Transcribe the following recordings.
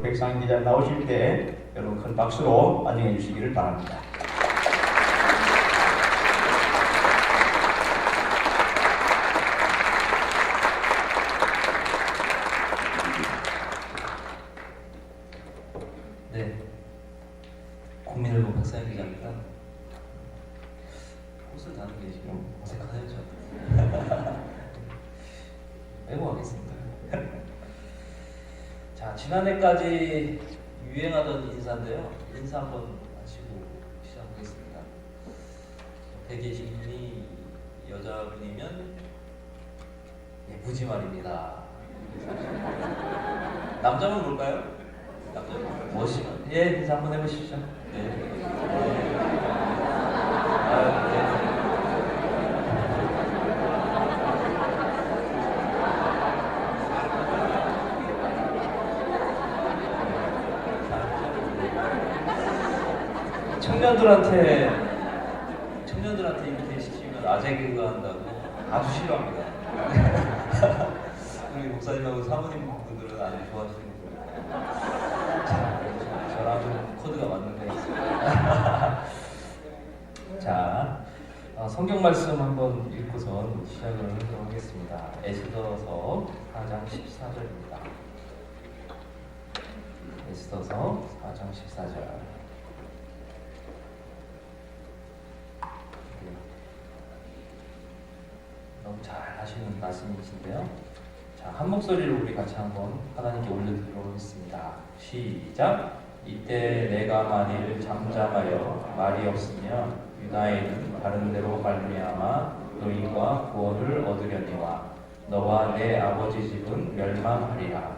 백상현 기자 나오실 때 여러분 큰 박수로 환영해 주시기를 바랍니다. 네, 국민일보 박상현 기자입니다. 옷을 다는 게 지금 어색하네요, 저. 빼고 가겠습니다. 자, 지난해까지 유행하던 인사인데요. 인사 한번 하시고 시작하겠습니다. 옆에 계신 분이 여자분이면 예쁘지 말입니다. 남자분 뭘까요? 남자분 멋있는. 예, 인사 한번 해보십시오. 네. 아, 네. 청년들한테 이렇게 시키면 아재 개그 한다고 아주 싫어합니다. 우리 목사님하고 사모님 분들은 아주 좋아하시는 거예요. 저랑 좀 코드가 맞는 것 같습니다. 자, 성경 말씀 한번 읽고선 시작을 하도록 하겠습니다. 에스더서 4장 14절입니다. 에스더서 4장 14절. 너무 잘 하시는 말씀이신데요. 자, 한 목소리로 우리 같이 한번 하나님께 올려드리도록 하겠습니다. 시작. 이때 내가 만일 잠잠하여 말이 없으면 유다인은 다른 데로 말미암아 너희가 구원을 얻으려니와 너와 내 아버지 집은 멸망하리라.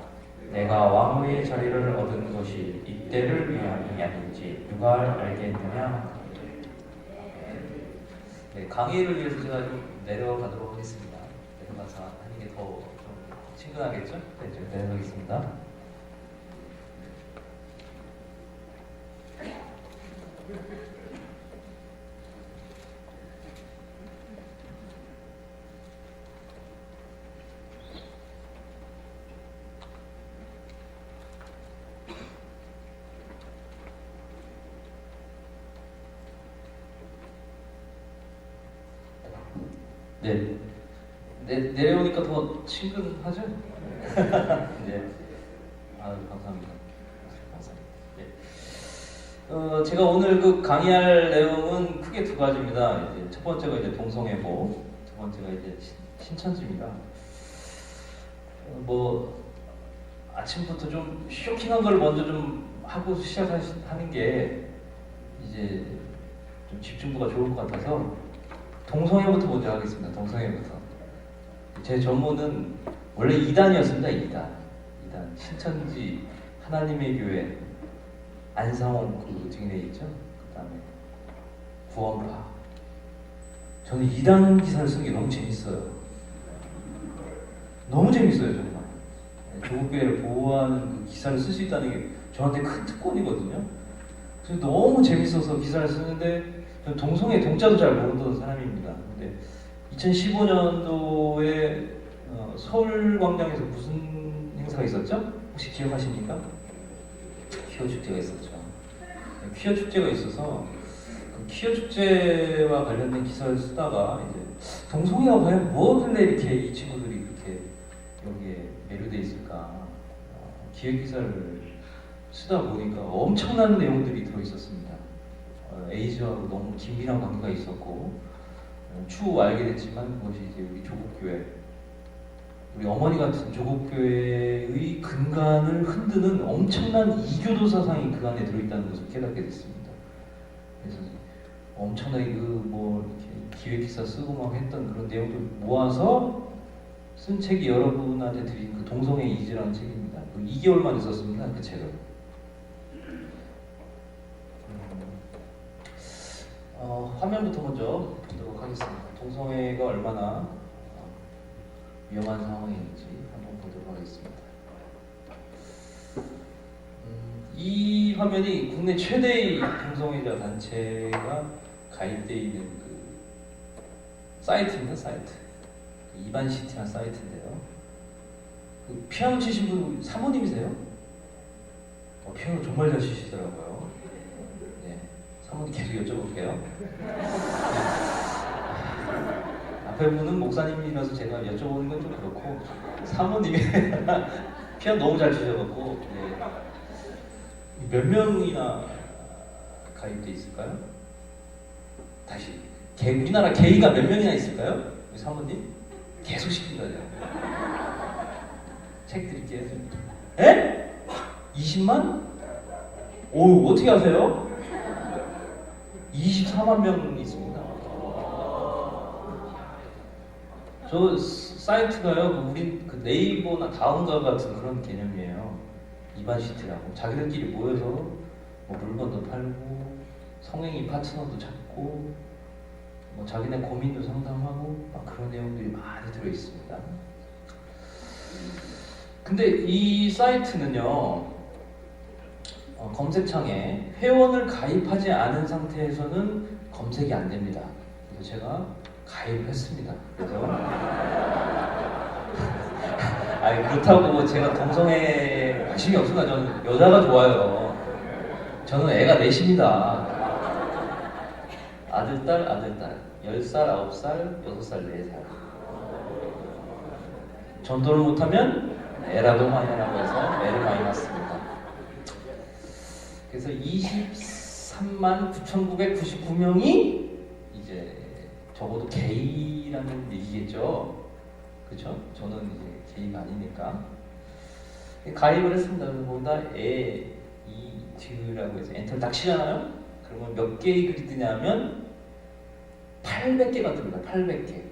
내가 왕후의 자리를 얻은 것이 이때를 위함이 아닌지 누가 알겠느냐? 네, 강의를 위해서 제가 좀 내려가도록 하겠습니다. 내려가서 하는 게 더 좀 친근하겠죠? 네, 좀 내려가겠습니다. 네. 내려오니까 더 친근하죠? 네. 아유, 감사합니다. 감사합니다. 네. 제가 오늘 그 강의할 내용은 크게 두 가지입니다. 이제 첫 번째가 이제 동성애고, 두 번째가 이제 신천지입니다. 뭐 아침부터 좀 쇼킹한 걸 먼저 좀 하고 시작하는 게 이제 좀 집중도가 좋을 것 같아서 동성애부터 먼저 하겠습니다. 동성애부터. 제 전문은 원래 2단이었습니다. 2단. 신천지 하나님의 교회 안상홍 그 증인에 있죠. 그 다음에 구원파. 저는 2단 기사를 쓰는 게 너무 재밌어요. 너무 재밌어요, 정말. 조국교회를 보호하는 그 기사를 쓸 수 있다는 게 저한테 큰 특권이거든요. 그래서 너무 재밌어서 기사를 쓰는데 저는 동성애 동자도 잘 모르던 사람입니다. 근데 2015년도에 서울광장에서 무슨 행사가 있었죠? 혹시 기억하십니까? 퀴어 축제가 있었죠. 퀴어 축제가 있어서 그 퀴어 축제와 관련된 기사를 쓰다가 이제 동성애가 과연 뭐길래 이렇게 이 친구들이 그렇게 여기에 매료돼 있을까? 기획 기사를 쓰다 보니까 엄청난 내용들이 들어 있었습니다. 에이즈하고 너무 긴밀한 관계가 있었고 추후 알게 됐지만 그것이 이제 우리 조국교회, 우리 어머니 같은 조국교회의 근간을 흔드는 엄청난 이교도 사상이 그 안에 들어있다는 것을 깨닫게 됐습니다. 그래서 엄청나게 이렇게 기획기사 쓰고 막 했던 그런 내용들 모아서 쓴 책이 여러분한테 드린 그 동성애 이지라는 책입니다. 2개월 만에 썼습니다. 그 책을. 화면부터 먼저 보도록 하겠습니다. 동성애가 얼마나 위험한 상황인지 한번 보도록 하겠습니다. 이 화면이 국내 최대의 동성애자 단체가 가입되어 있는 그 사이트입니다. 사이트. 이반시티라는 사이트인데요. 그 피아노 치신 분 사모님이세요? 피아노 정말 잘 치시더라고요. 네, 사모님 계속 여쭤볼게요. 앞에 분은 목사님이라서 제가 여쭤보는 건 좀 그렇고 사모님이 피아노 너무 잘 치셔갖고 네. 몇 명이나 가입돼 있을까요? 다시 우리나라 게이가 몇 명이나 있을까요? 우리 사모님? 계속 시킨다. 책 드릴게요. 에? 20만? 오, 어떻게 아세요? 24만 명 있습니다. 저 사이트가요, 우리 그 네이버나 다음과 같은 그런 개념이에요. 이반 시티라고. 자기들끼리 모여서 뭐 물건도 팔고, 성행위 파트너도 찾고, 뭐 자기네 고민도 상담하고, 막 그런 내용들이 많이 들어있습니다. 근데 이 사이트는요, 검색창에 회원을 가입하지 않은 상태에서는 검색이 안 됩니다. 그래서 제가 가입을 했습니다. 그래서 아니 그렇다고 제가 동성애에 관심이 없습니다. 저는 여자가 좋아요. 저는 애가 넷입니다. 아들, 딸. 10살, 9살, 6살, 4살. 전도를 못하면 애라도 많이 하라고 해서 애를 많이 낳습니다. 그래서 23만 9,999명이 이제 적어도 게이라는 얘기겠죠. 그렇죠? 저는 이제 게이가 아니니까 가입을 했습니다. 그래서 거기다 에이즈라고 해서 엔터를 딱 치잖아요. 그러면 몇 개의 글이 뜨냐면 800개가 뜹니다. 800개.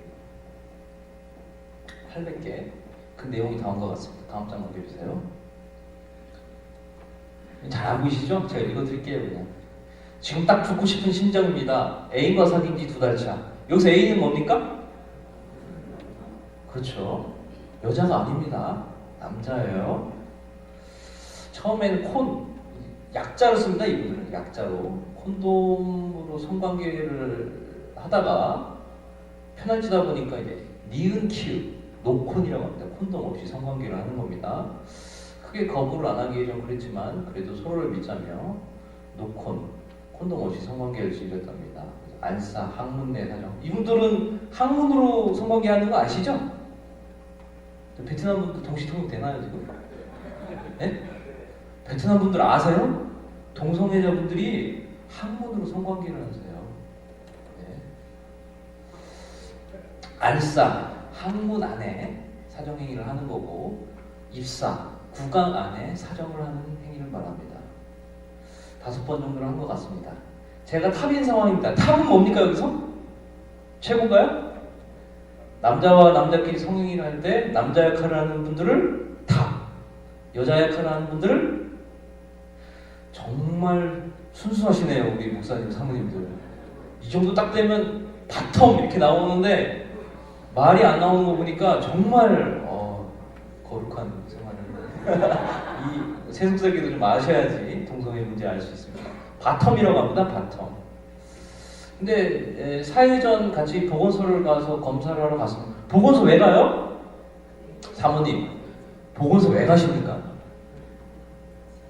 800개. 그 내용이 다음과 같습니다. 다음 장 넘겨주세요. 잘 안 보이시죠? 제가 읽어드릴게요. 그냥 지금 딱 죽고 싶은 심정입니다. 애인과 사귄 지 2달 차. 여기서 애인은 뭡니까? 그렇죠. 여자가 아닙니다. 남자예요. 처음에는 약자로 씁니다. 이분들은 약자로 콘돔으로 성관계를 하다가 편해지다 보니까 이제 니은 키읔 노콘이라고 합니다. 콘돔 없이 성관계를 하는 겁니다. 크게 거부를 안 하기 좀 그랬지만 그래도 서로를 믿자며 콘돔 없이 성관계를 즐겼답니다. 안싸, 학문 내 사정. 이분들은 학문으로 성관계 하는 거 아시죠? 베트남 분들 동시통역 되나요 지금? 네? 베트남 분들 아세요? 동성애자분들이 학문으로 성관계를 하세요. 네. 안싸, 학문 안에 사정행위를 하는 거고, 입사, 구강 안에 사정을 하는 행위를 말합니다. 5번 정도를 한 것 같습니다. 제가 탑인 상황입니다. 탑은 뭡니까 여기서? 최고인가요? 남자와 남자끼리 성행위를 할 때 남자 역할을 하는 분들을 탑, 여자 역할을 하는 분들을 정말 순수하시네요. 우리 목사님, 사모님들. 이 정도 딱 되면 바텀 이렇게 나오는데 말이 안 나오는 거 보니까 정말 거룩한 생활을 이 세속세계도 좀 아셔야지 동성애 문제 알 수 있습니다. 바텀이라고 합니다. 바텀. 근데 사회전 같이 보건소를 가서 검사를 하러 갔습니다. 보건소 왜 가요? 사모님, 보건소 왜 가십니까?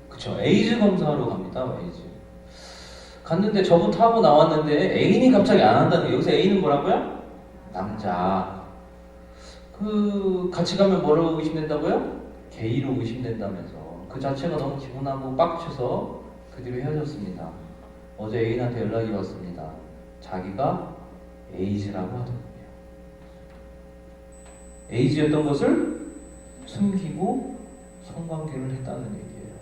그쵸, 에이즈 검사하러 갑니다. 에이즈. 갔는데 저부터 하고 나왔는데 애인이 갑자기 안 한다는 거예요. 여기서 애인은 뭐라고요? 남자. 같이 가면 뭐라고 의심된다고요? 게이로 의심된다면서. 그 자체가 너무 기분 나쁘고 빡쳐서 그 뒤로 헤어졌습니다. 어제 애인한테 연락이 왔습니다. 자기가 에이즈라고 하더군요. 에이즈였던 것을 숨기고 성관계를 했다는 얘기예요.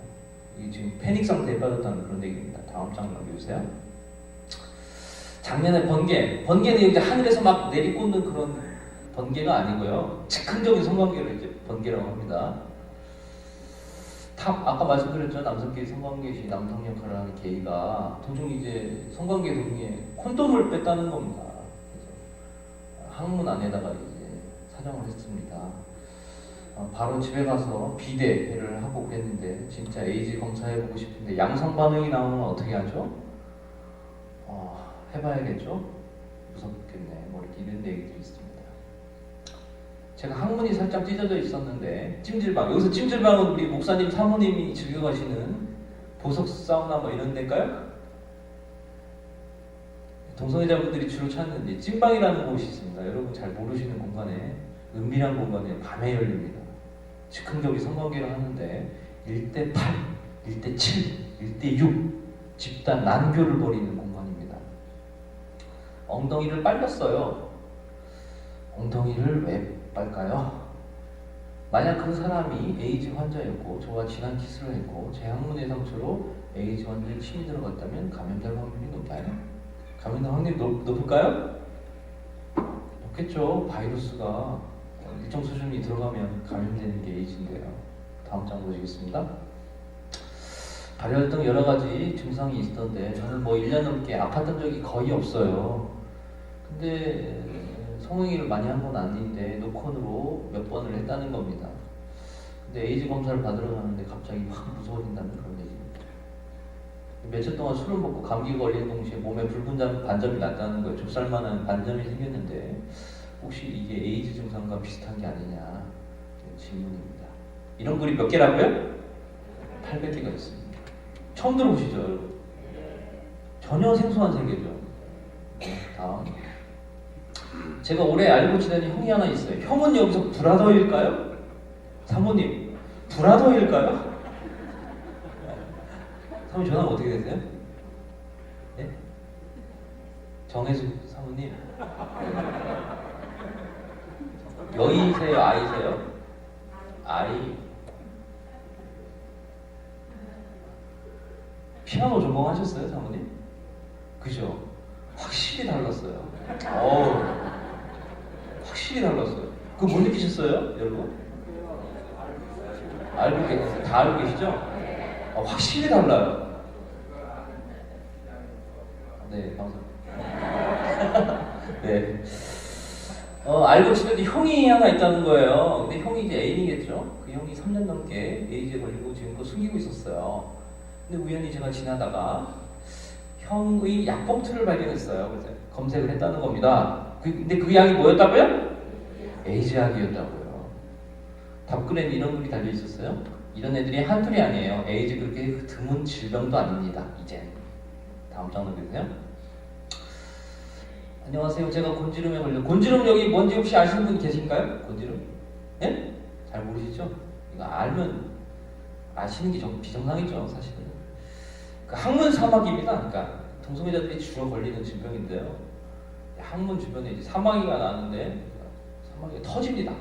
이게 지금 패닉 상태에 빠졌다는 그런 얘기입니다. 다음 장 넘겨주세요. 작년에 번개는 이제 하늘에서 막 내리꽂는 그런 번개가 아니고요. 즉흥적인 성관계를 이제 번개라고 합니다. 아까 말씀드렸죠. 남성끼리 성관계 시 남성 역할을 하는 게이가 도중 이제 성관계 도중에 콘돔을 뺐다는 겁니다. 그래서 항문 안에다가 이제 사정을 했습니다. 바로 집에 가서 비대를 하고 그랬는데 진짜 에이즈 검사해보고 싶은데 양성 반응이 나오면 어떻게 하죠? 해봐야겠죠? 무섭겠네. 뭐 이렇게 이런 얘기들이 있습니다. 제가 항문이 살짝 찢어져 있었는데 찜질방, 여기서 찜질방은 우리 목사님 사모님이 즐겨가시는 보석 사우나 뭐 이런 데일까요? 동성애자분들이 주로 찾는 데 찐방이라는 곳이 있습니다. 여러분 잘 모르시는 공간에 은밀한 공간에 밤에 열립니다. 즉흥적인 성관계를 하는데 1대8, 1대7, 1대6 집단 난교를 벌이는 공간입니다. 엉덩이를 빨렸어요. 엉덩이를 왜 빨까요? 만약 그 사람이 에이즈 환자였고 저와 진한 키스를 했고 제 항문의 상처로 에이즈 환자에 침이 들어갔다면 감염될 확률이 높아요. 감염될 확률이 높을까요? 높겠죠. 바이러스가 일정 수준이 들어가면 감염되는 게 에이즈인데요. 다음 장 보시겠습니다. 발열 등 여러 가지 증상이 있었던데 저는 뭐 1년 넘게 아팠던 적이 거의 없어요. 근데 성행위를 많이 한 건 아닌데 노콘으로 몇 번을 했다는 겁니다. 근데 에이즈 검사를 받으러 가는데 갑자기 확 무서워진다는 그런 얘기입니다. 며칠 동안 술을 먹고 감기 걸리는 동시에 몸에 붉은 반점이 났다는 거예요. 좁쌀만한 반점이 생겼는데 혹시 이게 에이즈 증상과 비슷한 게 아니냐 질문입니다. 이런 글이 몇 개라고요? 800개가 있습니다. 처음 들어보시죠, 여러분? 전혀 생소한 세계죠. 네, 다음. 제가 오래 알고 지내는 형이 하나 있어요. 형은 여기서 브라더일까요? 사모님, 브라더일까요? 사모님 전화가 어떻게 되세요? 네? 정혜수 사모님. 여이세요? 아이세요? 아이. 피아노 전공하셨어요, 사모님? 그죠? 확실히 달랐어요. 확실히 달랐어요. 그거 못 느끼셨어요, 여러분? 알고 계세요? 다 알고 계시죠? 확실히 달라요. 네, 감사합니다. 네. 알고 지내도 형이 하나 있다는 거예요. 근데 형이 이제 애인이겠죠? 그 형이 3년 넘게 에이즈에 걸리고 지금껏 숨기고 있었어요. 근데 우연히 제가 지나다가 형의 약 봉투를 발견했어요. 그래서 검색을 했다는 겁니다. 근데 그 약이 뭐였다고요? 에이즈 약이었다고요. 답글에는 이런 글이 달려 있었어요. 이런 애들이 한둘이 아니에요. 에이즈 그렇게 드문 질병도 아닙니다. 이젠. 다음 장 넘겨주세요. 안녕하세요. 제가 곤지름에 걸려. 곤지름 여기 뭔지 혹시 아시는 분 계신가요? 곤지름? 네? 잘 모르시죠? 이거 알면 아시는 게 좀 비정상이죠, 사실은. 그 항문 사마귀입니다. 그러니까 동성애자들이 주로 걸리는 질병인데요. 항문 주변에 이제 사마귀가 나는데 사마귀가 터집니다.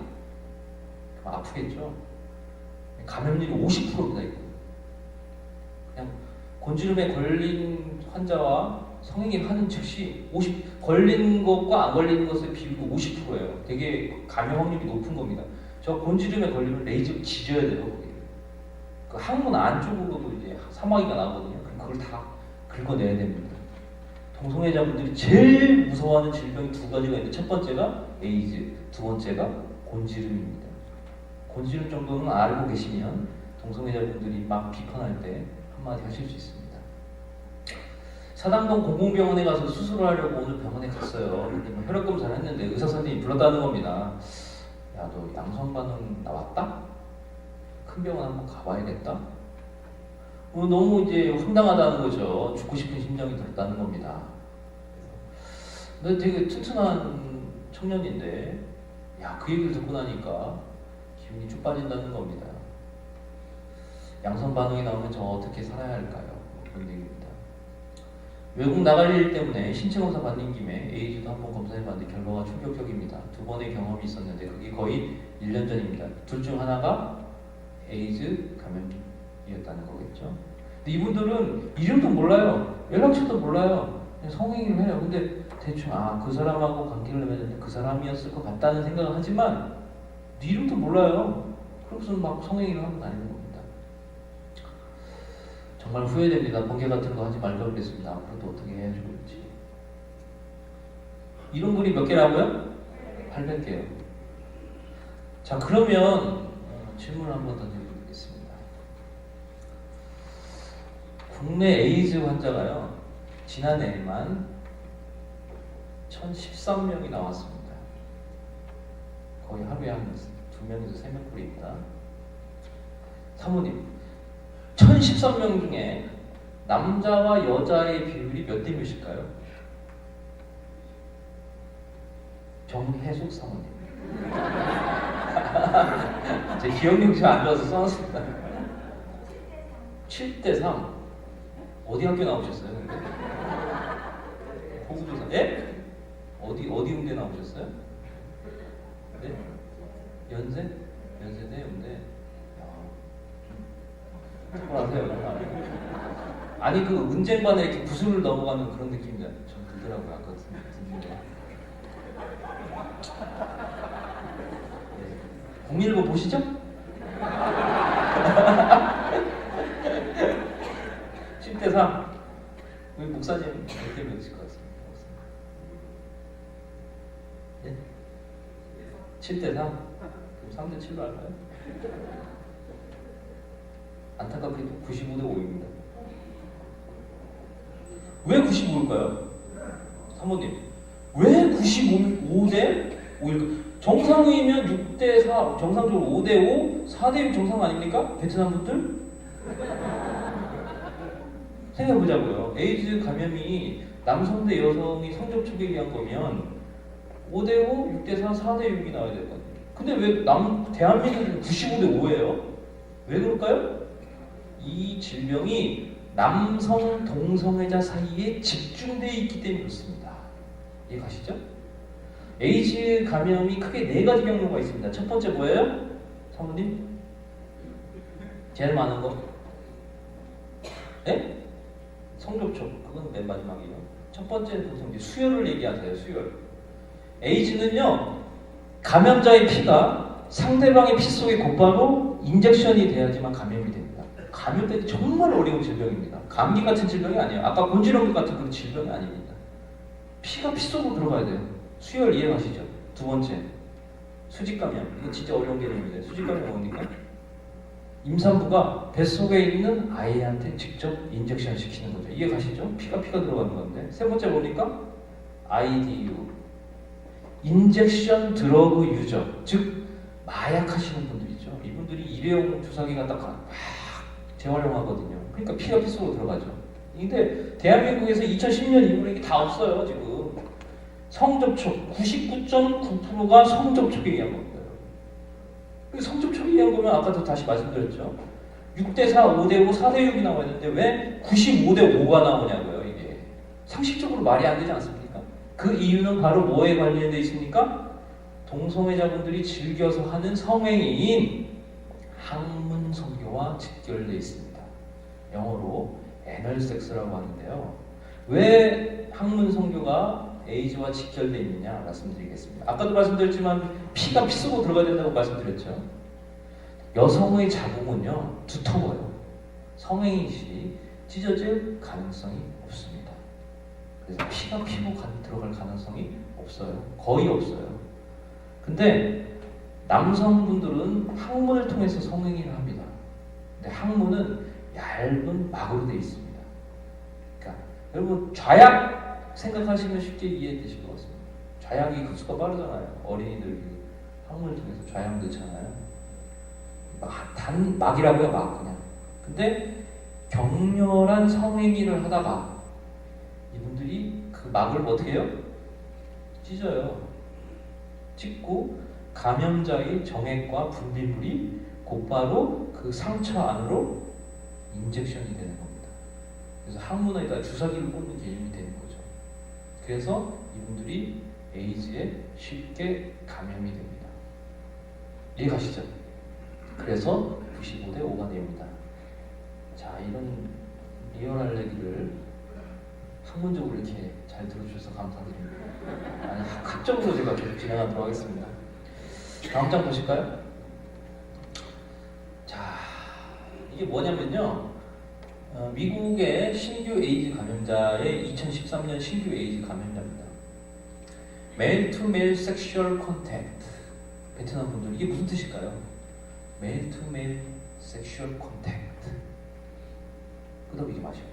그럼 아프겠죠. 감염률이 50%입니다. 그냥 곤지름에 걸린 환자와 성행위를 하는 즉시 걸린 것과 안 걸리는 것의 비율이 50%예요. 되게 감염 확률이 높은 겁니다. 저 곤지름에 걸리면 레이저로 지져야 돼요. 거기. 그 항문 안쪽으로도 이제 사마귀가 나거든요. 그럼 그걸 다 긁어내야 됩니다. 동성애자분들이 제일 무서워하는 질병이 두 가지가 있는데 첫 번째가 에이즈, 두 번째가 곤지름입니다. 곤지름 정도는 알고 계시면 동성애자분들이 막 비판할 때 한마디 하실 수 있습니다. 사당동 공공병원에 가서 수술을 하려고 오늘 병원에 갔어요. 근데 뭐 혈액 검사를 했는데 의사 선생님이 불렀다는 겁니다. 야, 너 양성 반응 나왔다? 큰 병원 한번 가봐야겠다. 너무 이제 황당하다는 거죠. 죽고 싶은 심정이 들었다는 겁니다. 근데 되게 튼튼한 청년인데, 야, 그 얘기를 듣고 나니까 기분이 쭉 빠진다는 겁니다. 양성 반응이 나오면 저 어떻게 살아야 할까요? 그런 얘기입니다. 외국 나갈 일 때문에 신체 검사 받는 김에 에이즈도 한번 검사해봤는데 결과가 충격적입니다. 2번의 경험이 있었는데 그게 거의 1년 전입니다. 둘 중 하나가 에이즈 감염이었다는 거겠죠. 근데 이분들은 이름도 몰라요. 연락처도 몰라요. 그냥 성행위를 해요. 근데 대충 그 사람하고 관계를 맺었는데 그 사람이었을 것 같다는 생각을 하지만 이름도 몰라요. 그러고서 막 성행위를 하고 다니는 겁니다. 정말 후회됩니다. 번개 같은 거 하지 말자 그랬습니다. 앞으로도 어떻게 해야 좋을지. 이런 글이 몇 개라고요? 800개요. 자, 그러면 질문을 한번 던져드리겠습니다. 국내 에이즈 환자가요, 지난해에만 1013명이 나왔습니다. 거의 하루에 한 2명에서 3명꼴입니다. 사모님, 2013명 중에 남자와 여자의 비율이 몇 대 몇일까요? 정혜숙 사모님. 제 기억력이 좀 안 좋아서 써놨습니다. 7대 3. 어디 학교 나오셨어요, 근데? 호구조사. 예? 어디 음대 나오셨어요? 네? 연세? 연세대, 음대. 하세요. 아니 그 은쟁반에 이렇게 구슬을 넘어가는 그런 느낌이 전 들더라고요. 아까 듣는데. 019 보시죠? 10대 3. 우리 목사님 몇대 몇일 것 같습니다. 예? 7대 3? 그럼 3대 7로 할까요? 안타깝게도 95대 5입니다. 왜 95일까요? 사모님, 왜 95대 5일까요? 정상이면 6대 4, 정상적으로 5대 5, 4대 6 정상 아닙니까? 베트남 분들? 생각해보자고요. 에이즈 감염이 남성 대 여성이 성접촉에 의한 거면 5대 5, 6대 4, 4대 6이 나와야 될 거 아니에요. 근데 왜 대한민국은 95대 5예요? 왜 그럴까요? 이 질병이 남성 동성애자 사이에 집중되어 있기 때문에 그렇습니다. 이해 가시죠? 에이즈 감염이 크게 4가지 경로가 있습니다. 첫 번째 뭐예요? 사모님? 제일 많은 거? 네? 성접촉. 그건 맨 마지막이에요. 첫 번째는 동성애. 수혈을 얘기하세요. 수혈. 에이즈는요, 감염자의 피가 상대방의 피 속에 곧바로 인젝션이 돼야지만 감염이 됩니다. 감염되기 정말 어려운 질병입니다. 감기 같은 질병이 아니에요. 아까 곤지렁기 같은 그런 질병이 아닙니다. 피가 피 속으로 들어가야 돼요. 수혈 이해가시죠? 두 번째, 수직감염. 이거 진짜 어려운 개념인데 수직감염이 뭡니까? 임산부가 뱃속에 있는 아이한테 직접 인젝션 시키는 거죠. 이해가시죠? 피가 들어가는 건데. 세 번째 뭡니까? IDU. 인젝션 드러그 유저. 즉 마약 하시는 분들 있죠. 이분들이 일회용 주사기 갖다가 막 재활용하거든요. 그러니까 피가 피 속으로 들어가죠. 근데 대한민국에서 2010년 이후로 이게 다 없어요. 지금 성접촉 99.9%가 성접촉에 의한 겁니다. 성접촉에 의한 거면 아까도 다시 말씀드렸죠. 6대 4, 5대 5, 4대 6이 나와 있는데 왜 95대 5가 나오냐고요. 이게 상식적으로 말이 안 되지 않습니까? 그 이유는 바로 뭐에 관련되어 있습니까? 동성애자분들이 즐겨서 하는 성행위인 항문 성교와 직결되어 있습니다. 영어로 애널 섹스라고 하는데요. 왜 항문 성교가 에이즈와 직결되어 있느냐 말씀드리겠습니다. 아까도 말씀드렸지만 피가 피 속으로 들어가야 된다고 말씀드렸죠. 여성의 자궁은요 두터워요. 성행위 시 찢어질 가능성이 없습니다. 그래서 피가 피로 들어갈 가능성이 없어요. 거의 없어요. 근데 남성분들은 항문을 통해서 성행위를 합니다. 근데 항문은 얇은 막으로 되어 있습니다. 그러니까 여러분 좌약 생각하시면 쉽게 이해되실 것 같습니다. 좌약이 흡수가 빠르잖아요. 어린이들 항문을 통해서 좌약 넣잖아요. 막이라고요, 막 그냥. 근데 격렬한 성행위를 하다가 이분들이 그 막을 어떻게 해요? 찢어요. 찢고 감염자의 정액과 분비물이 곧바로 그 상처 안으로 인젝션이 되는 겁니다. 그래서 항문에다 주사기를 꽂는 개념이 되는 거죠. 그래서 이분들이 에이즈에 쉽게 감염이 됩니다. 이해가시죠? 그래서 95대 5가 됩니다. 자, 이런 리얼할 얘기를 학문적으로 이렇게 잘 들어주셔서 감사드립니다. 아니, 학적으로 제가 계속 진행하도록 하겠습니다. 다음 장 보실까요? 자, 이게 뭐냐면요. 미국의 신규 에이즈 감염자의 2013년 신규 에이즈 감염자입니다. Male to male sexual contact. 베트남 분들 이게 무슨 뜻일까요? Male to male sexual contact. 끄덕이지 마시고.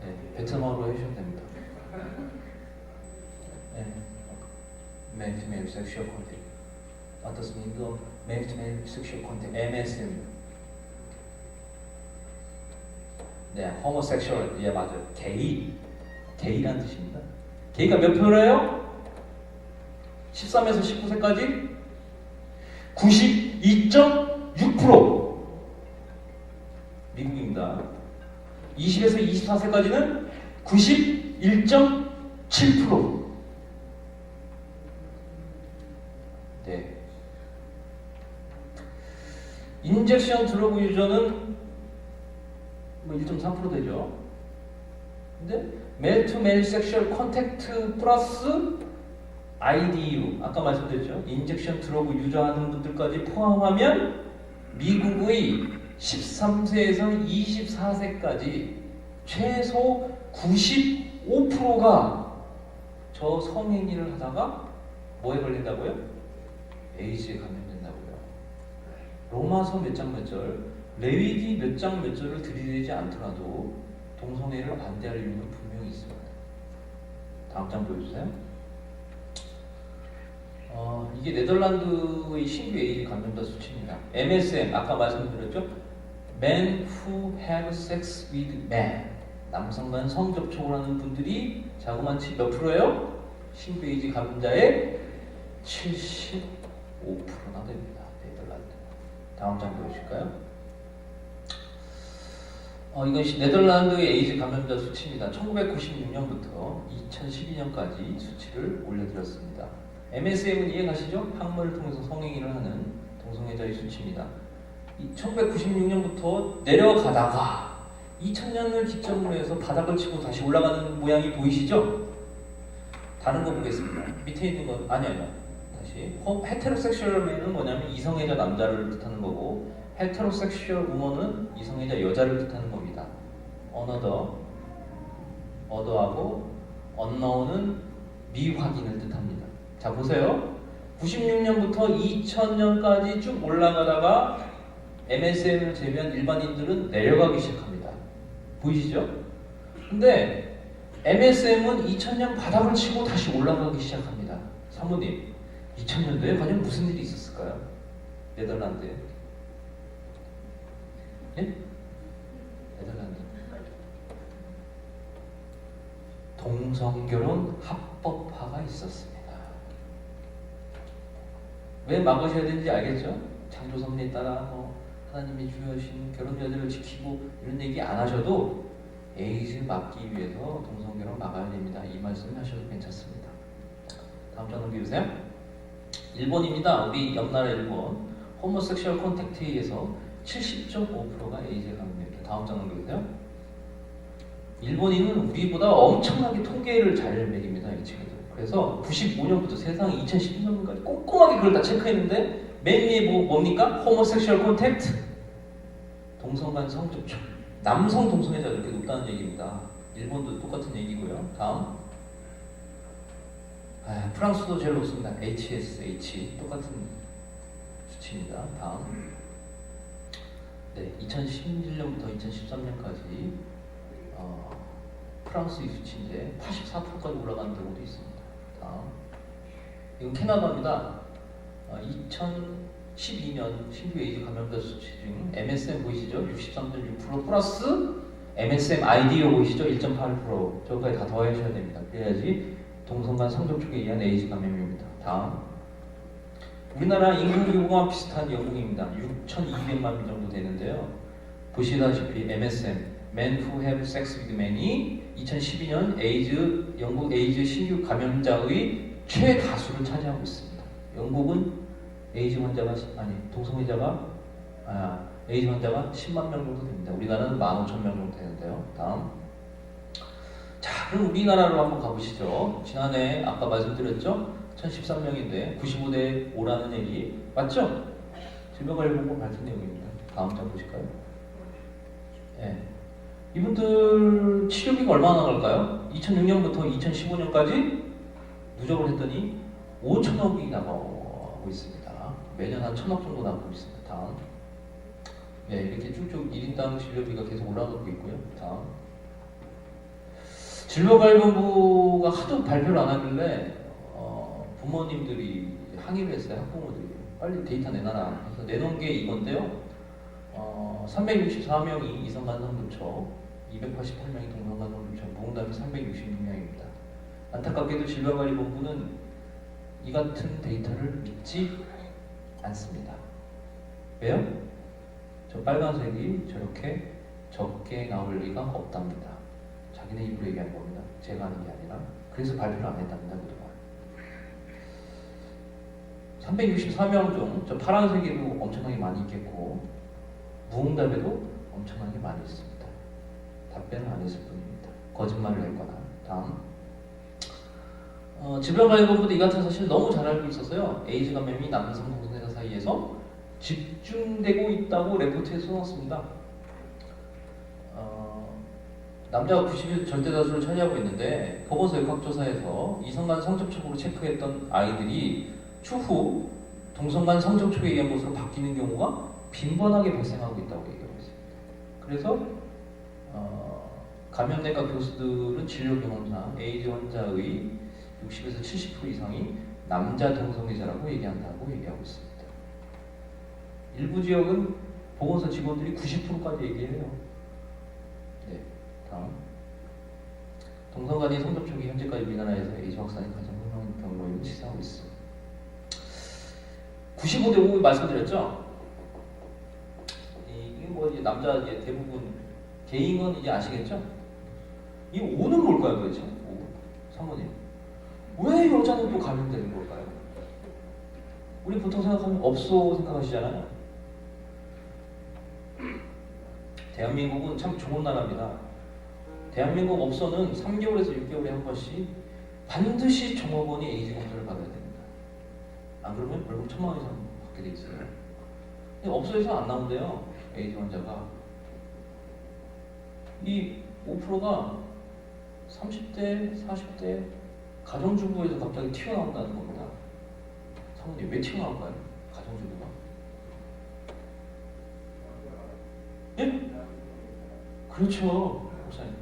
네, 베트남어로 해주셔도 됩니다. 네. Male to male sexual contact. 어떻습니까? Male to male sexual contact. MSM. 네, homosexual. 예, 맞아요. 게이라는 뜻입니다. 게이가 몇 프로예요? 13에서 19세까지 92.6% 미국입니다. 20에서 24세까지는 91.7%. 네. 인젝션 드러그 유저는 뭐 1.3% 되죠. 근데 메일 투 메일 섹슈얼 컨택트 플러스 IDU 아까 말씀드렸죠. 인젝션 드러그 유저하는 분들까지 포함하면 미국의 13세에서 24세까지 최소 95%가 저 성행위를 하다가 뭐에 걸린다고요? 에이즈에 감염된다고요. 로마서 몇 장 몇 절, 레위기 몇 장 몇 절을 들이대지 않더라도 동성애를 반대할 이유는 분명히 있습니다. 다음 장 보여주세요. 이게 네덜란드의 신규 에이즈 감염자 수치입니다. MSM 아까 말씀드렸죠? Men who have sex with men. 남성 간 성접촉을 하는 분들이 자그마치 몇 프로예요? 신규 에이즈 감염자의 75%나 됩니다. 네덜란드. 다음 장 보여주실까요? 이건 네덜란드의 에이즈 감염자 수치입니다. 1996년부터 2012년까지 수치를 올려드렸습니다. MSM은 이해가시죠? 학문을 통해서 성행위를 하는 동성애자의 수치입니다. 1996년부터 내려가다가 2000년을 기점으로 해서 바닥을 치고 다시 올라가는 모양이 보이시죠? 다른 거 보겠습니다. 밑에 있는 건 아니에요. 다시 헤테로섹슈얼맨은 뭐냐면 이성애자 남자를 뜻하는 거고 헤테로섹슈얼 우먼은 이성애자 여자를 뜻하는 겁니다. 어더하고 unknown은 미확인을 뜻합니다. 자 보세요. 96년부터 2000년까지 쭉 올라가다가 MSM을 제외한 일반인들은 내려가기 시작합니다. 보이시죠? 근데 MSM은 2000년 바닥을 치고 다시 올라가기 시작합니다. 사모님, 2000년도에 과연 무슨 일이 있었을까요? 네덜란드에. 예? 네덜란드. 동성결혼 합법화가 있었습니다. 왜 막으셔야 되는지 알겠죠? 창조섭리에 따라 하나님이 주여신 결혼 여대를 지키고 이런 얘기 안 하셔도 에이즈 막기 위해서 동성결혼 막아야 됩니다. 이 말씀 하셔도 괜찮습니다. 다음 장 넘겨주세요. 일본입니다. 우리 옆나라 일본. 호모섹슈얼 콘택트에 의해서 70.5%가 에이즈에 감염됩니다. 다음 장 넘겨주세요. 일본인은 우리보다 엄청나게 통계를 잘 매깁니다. 이 친구들. 그래서 95년부터 세상에 2012년까지 꼼꼼하게 그걸 다 체크했는데 맨 위에 뭡니까? 호모섹슈얼 콘택트. 동성 간 성접촉. 남성 동성애자 이렇게 높다는 얘기입니다. 일본도 똑같은 얘기고요. 다음. 프랑스도 제일 높습니다. HSH. 똑같은 수치입니다. 다음. 네, 2011년부터 2013년까지 프랑스의 수치인데 84%까지 올라가는 경우도 있습니다. 다음. 이건 캐나다입니다. 2012년 신규 에이즈 감염자 수치 중 MSM 보이시죠? 63.6% 플러스 MSM IDO 보이시죠? 1.8% 저거까지 다 더해주셔야 됩니다. 그래야지 동성 간 성접촉에 의한 에이즈 감염입니다. 다음. 우리나라 인구 규모와 비슷한 영국입니다. 6,200만 명 정도 되는데요. 보시다시피 MSM Men who have sex with men이 2012년 영국 에이즈 신규 감염자의 최다수를 차지하고 있습니다. 영국은 에이즈 환자가 에이즈 환자가 10만 명 정도 됩니다. 우리나라는 15,000명 정도 되는데요. 다음. 자, 그럼 우리나라로 한번 가보시죠. 지난해 아까 말씀드렸죠? 1,013명인데 95대 5라는 얘기 맞죠? 질병관리본부 밝힌 내용입니다. 다음 장 보실까요? 네. 이분들 치료비가 얼마나 나갈까요? 2006년부터 2015년까지 누적을 했더니 5천억이 나가고 있습니다. 매년 한 1,000억 정도 나가고 있습니다. 다음. 네, 이렇게 쭉쭉 1인당 진료비가 계속 올라가고 있고요. 다음. 질병관리본부가 하도 발표를 안 하길래 부모님들이 항의를 했어요. 학부모들이. 빨리 데이터 내놔라. 그래서 내놓은 게 이건데요. 364명이 이성간 성접촉 288명이 동성간 성접촉, 무응답이 366명입니다. 안타깝게도 질병관리본부는 이 같은 데이터를 믿지 않습니다. 왜요? 저 빨간색이 저렇게 적게 나올 리가 없답니다. 자기네 입으로 얘기하는 겁니다. 제가 하는 게 아니라. 그래서 발표를 안 했답니다. 그동안 364명 중 저 파란색에도 엄청나게 많이 있겠고 무응답에도 엄청나게 많이 있습니다. 답변을 안 했을 뿐입니다. 거짓말을 했거나. 다음 질병관리본부도 이 같은 사실 너무 잘 알고 있어서요. 에이즈 감염이 남성 동성애자 사이에서 집중되고 있다고 레포트에 써놨습니다. 남자가 90일 절대다수를 차지하고 있는데 보건소 역학조사에서 이성간 성접촉으로 체크했던 아이들이 추후 동성간 성접촉에 의한 것으로 바뀌는 경우가 빈번하게 발생하고 있다고 얘기하고 있습니다. 그래서 감염내과 교수들은 진료 경험상 에이즈 환자의 60에서 70% 이상이 남자 동성애자라고 얘기한다고 얘기하고 있습니다. 일부 지역은 보건소 직원들이 90%까지 얘기해요. 네, 다음. 동성간의 성접촉이 현재까지 우리나라에서 에이즈 확산이 가장 흔한 경로임을 시사하고 있습니다. 95대 5 말씀드렸죠? 이게 뭐 이제 남자 이제 대부분 게이건 이제 아시겠죠? 이 5는 뭘까요 도대체? 5. 사모님. 왜 여자는 또 감염되는 걸까요? 우리 보통 생각하면 없어 생각하시잖아요. 대한민국은 참 좋은 나라입니다. 대한민국 업소는 3개월에서 6개월에 한 번씩 반드시 종업원이 에이즈 검사를 받아야 됩니다. 안 그러면 벌금 1,000만 원 이상 받게 돼 있어요. 근데 업소에서 안 나온대요. 에이즈 환자가. 이 5%가 30대, 40대 가정주부에서 갑자기 튀어나온다는 겁니다. 사모님 왜 튀어나올까요? 가정주부가? 예? 그렇죠. 목사님.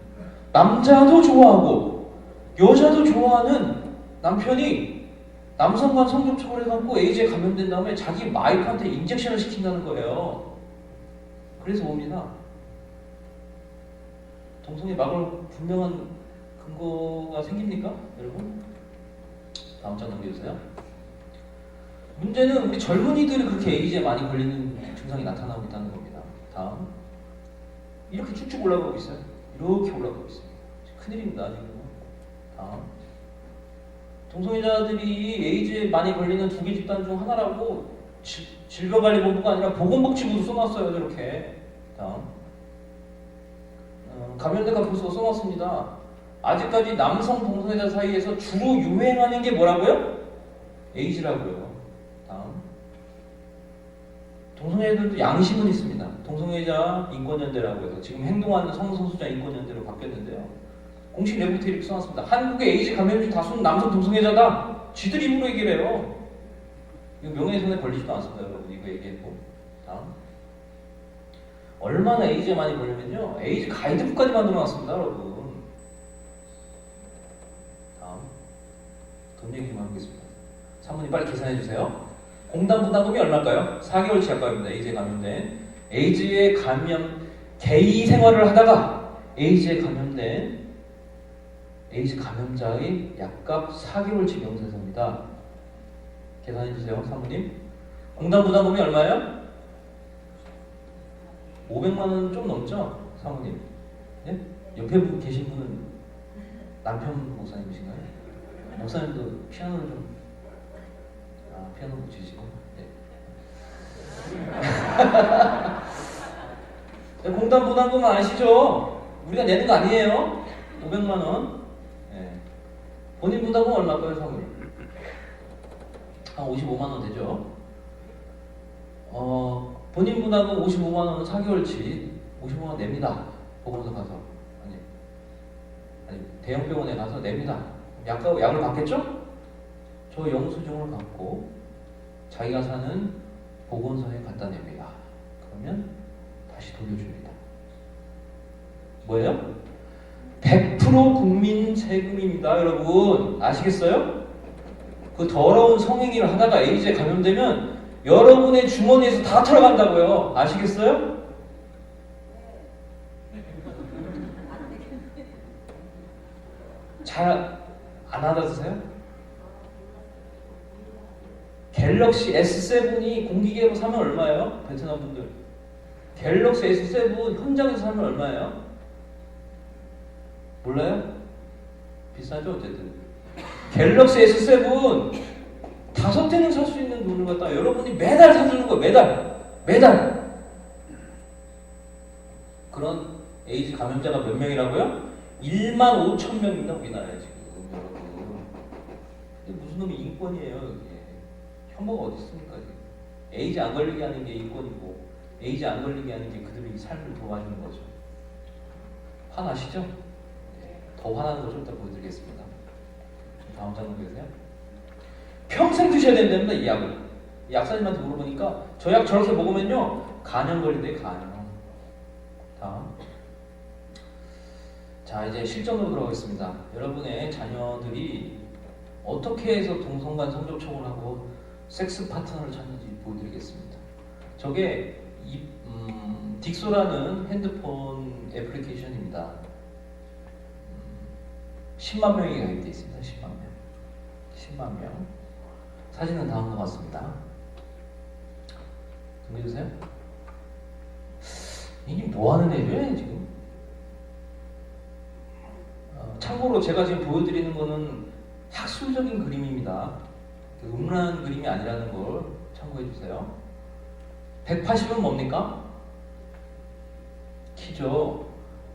남자도 좋아하고 여자도 좋아하는 남편이 남성과 성접촉을 해갖고 에이즈에 감염된 다음에 자기 와이프한테 인젝션을 시킨다는 거예요. 그래서 옵니다. 동성애 막을 분명한 근거가 생깁니까? 여러분? 다음 장 넘겨주세요. 문제는 우리 젊은이들이 그렇게 에이즈에 많이 걸리는 증상이 나타나고 있다는 겁니다. 다음. 이렇게 쭉쭉 올라가고 있어요. 이렇게 올라가고 있습니다. 큰일입니다. 지금. 다음. 동성애자들이 에이즈에 많이 걸리는 두 개 집단 중 하나라고 질병관리본부가 아니라 보건복지부도 써놨어요. 저렇게. 다음. 감염내과 교수가 써놨습니다. 아직까지 남성 동성애자 사이에서 주로 유행하는 게 뭐라고요? 에이즈라고요. 다음. 동성애자들도 양심은 있습니다. 동성애자 인권연대라고 해서 지금 행동하는 성소수자 인권연대로 바뀌었는데요. 공식 레포트에 이렇게 써놨습니다. 한국의 에이즈 감염자 다수는 남성 동성애자다. 쥐들 입으로 얘기를 해요. 이거 명예훼손에 걸리지도 않습니다. 여러분 이거 얘기했고. 다음. 얼마나 에이즈에 많이 걸리면요. 에이즈 가이드북까지 만들어놨습니다. 여러분. 다음. 돈 얘기 좀 하겠습니다. 사모님 빨리 계산해주세요. 공단 부담금이 얼마일까요? 4개월 치약값입니다. 에이즈에 감염된. 에이즈에 감염, 게이 생활을 하다가 에이즈에 감염된 에이즈 감염자의 약값 4개월치 명세서입니다. 계산해주세요, 사모님. 공단 부담금이 얼마예요? 500만 원 좀 넘죠, 사모님? 네? 옆에 계신 분은 남편 목사님이신가요? 목사님도 피아노를 좀 피아노 못 치시고. 네. 공단 부담금은 아시죠? 우리가 내는 거 아니에요. 500만 원. 네. 본인 부담금은 얼마일까요, 사모님? 한 55만 원 되죠. 본인 부담금 55만 원은 4개월치 55만 원 냅니다. 보건소 가서. 아니 대형 병원에 가서 냅니다. 약을 받겠죠? 저 영수증을 갖고 자기가 사는 보건소에 갖다 냅니다. 그러면 다시 돌려줍니다. 뭐예요? 100% 국민 세금입니다. 여러분 아시겠어요? 그 더러운 성행위를 하다가 에이즈에 감염되면 여러분의 주머니에서 다 털어간다고요. 아시겠어요? 잘 안 알아드세요? 갤럭시 S7이 공기계로 사면 얼마예요? 베트남 분들. 갤럭시 S7 현장에서 사면 얼마예요? 몰라요? 비싸죠 어쨌든. 갤럭시 S7 5대는 살 수 있는 돈을 갖다가 여러분이 매달 사주는 거예요. 매달. 그런 에이즈 감염자가 몇 명이라고요? 1만 5천 명입니다 우리나라에 지금. 여러분. 이게 무슨 놈의 인권이에요 이게. 혐오가 어디 있습니까 지금. 에이즈 안 걸리게 하는 게 인권이고 에이즈 안 걸리게 하는 게 그들의 삶을 도와주는 거죠. 화나시죠? 더 화나는 거 좀 이따 보여드리겠습니다. 다음 장면 보세요. 평생 드셔야 된답니다 이 약을. 약사님한테 물어보니까 저 약 저렇게 먹으면요 간염 걸린대요. 간염. 다음. 자 이제 실전으로 들어가겠습니다. 여러분의 자녀들이 어떻게 해서 동성간 성접촉을 하고 섹스 파트너를 찾는지 보여드리겠습니다. 저게 딕소라는 핸드폰 애플리케이션입니다. 10만 명이 가입되어 있습니다. 10만 명. 사진은 다음과 같습니다. 준비해주세요. 이게 뭐하는 애죠 지금? 참고로 제가 지금 보여드리는 거는 학술적인 그림입니다. 음란한 그림이 아니라는 걸 참고해주세요. 180은 뭡니까? 키죠.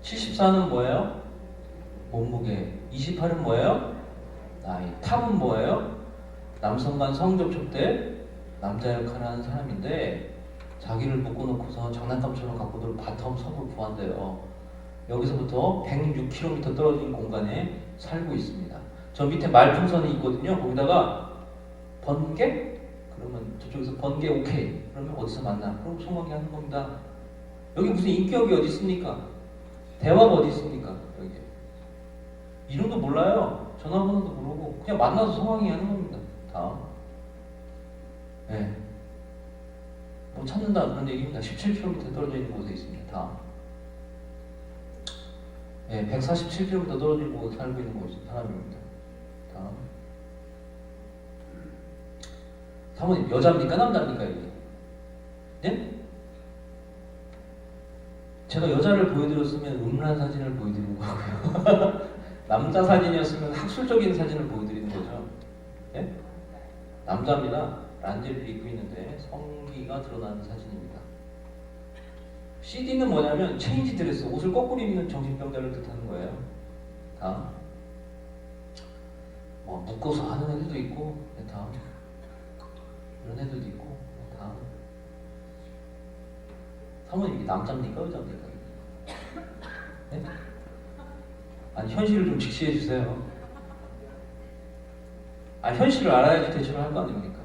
74는 뭐예요? 몸무게. 28은 뭐예요? 나이. 탑은 뭐예요? 남성 간 성접촉 때 남자 역할을 하는 사람인데 자기를 묶어놓고서 장난감처럼 갖고 놀 바텀 섭을 구한대요. 여기서부터 106km 떨어진 공간에 살고 있습니다. 저 밑에 말풍선이 있거든요. 거기다가 번개? 그러면 저쪽에서 번개 오케이. 그러면 어디서 만나? 그럼 성관계 하는 겁니다. 여기 무슨 인격이 어디 있습니까? 대화가 어디 있습니까? 여기. 이름도 몰라요. 전화번호도 모르고 그냥 만나서 성관계 하는 겁니다. 다음. 네. 뭐 찾는다 그런 얘기입니다. 17km 떨어져 있는 곳에 있습니다. 다음. 네, 147km 떨어지고 살고 있는 곳 사람입니다. 다음. 사모님 여자입니까 남자입니까 이게? 네? 제가 여자를 보여드렸으면 음란 사진을 보여드리는 거고요. 남자 사진이었으면 학술적인 사진을 보여드리는 거죠. 네? 남자입니다. 란제를 입고 있는데 성기가 드러나는 사진입니다. CD는 뭐냐면 체인지 드레스, 옷을 거꾸로 입는 정신병자를 뜻하는 거예요. 다음. 뭐 묶어서 하는 애들도 있고, 네, 다음. 이런 애들도 있고, 네, 다음. 사모님 이게 남자입니까 여자입니까? 네? 아니 현실을 좀 직시해 주세요. 아 현실을 알아야지 대처를 할 거 아닙니까?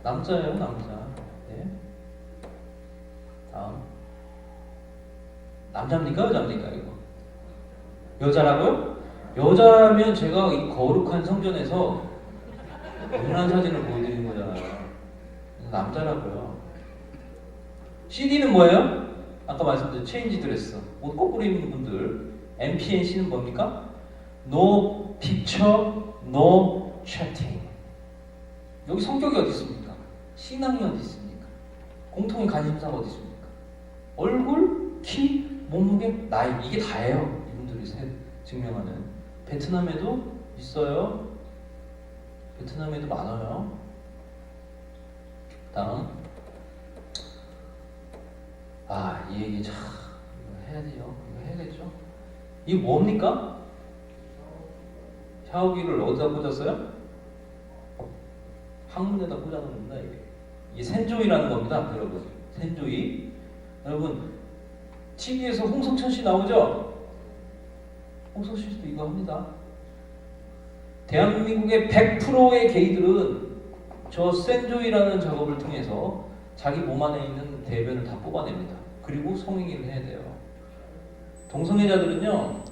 남자예요 남자. 네. 다음. 남자입니까 여자입니까 이거? 여자라고요? 여자면 제가 이 거룩한 성전에서 음란 사진을 보여드리는 거잖아요. 남자라고요. CD는 뭐예요? 아까 말씀드린 체인지 드레스, 옷 거꾸로 입는 분들. MPNC는 뭡니까? No picture, no chatting. 여기 성격이 어디 있습니까? 신앙이 어디 있습니까? 공통의 관심사가 어디 있습니까? 얼굴, 키, 몸무게, 나이 이게 다예요. 이분들이 증명하는. 베트남에도 있어요. 베트남에도 많아요. 다음. 이 얘기 참 이거 해야 돼요. 이거 해야겠죠. 이게 뭡니까? 샤워기를 어디다 꽂았어요? 항문에다 꽂아놓는 겁니다. 이게 센조이라는 겁니다. 여러분. 센조이. 여러분 TV에서 홍석천 씨 나오죠? 홍석천 씨도 이거 합니다. 대한민국의 100%의 게이들은 저 센조이라는 작업을 통해서 자기 몸 안에 있는 대변을 다 뽑아냅니다. 그리고 성행위를 해야 돼요. 동성애자들은요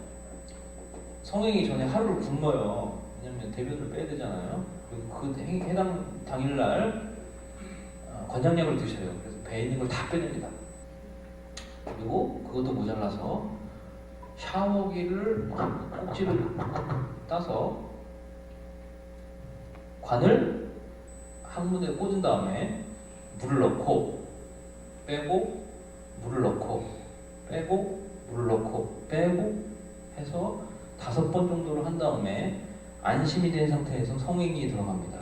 성행위 전에 하루를 굶어요. 왜냐면 대변을 빼야 되잖아요. 그리고 그 해당 당일날 권장약을 드셔요. 그래서 배에 있는 걸 다 빼냅니다. 그리고 그것도 모자라서 샤워기를 꼭지를 따서 관을 항문에 꽂은 다음에 물을 넣고 빼고 물을 넣고 빼고 물을 넣고 빼고 해서 5번 정도를 한 다음에 안심이 된 상태에서 성행이 들어갑니다.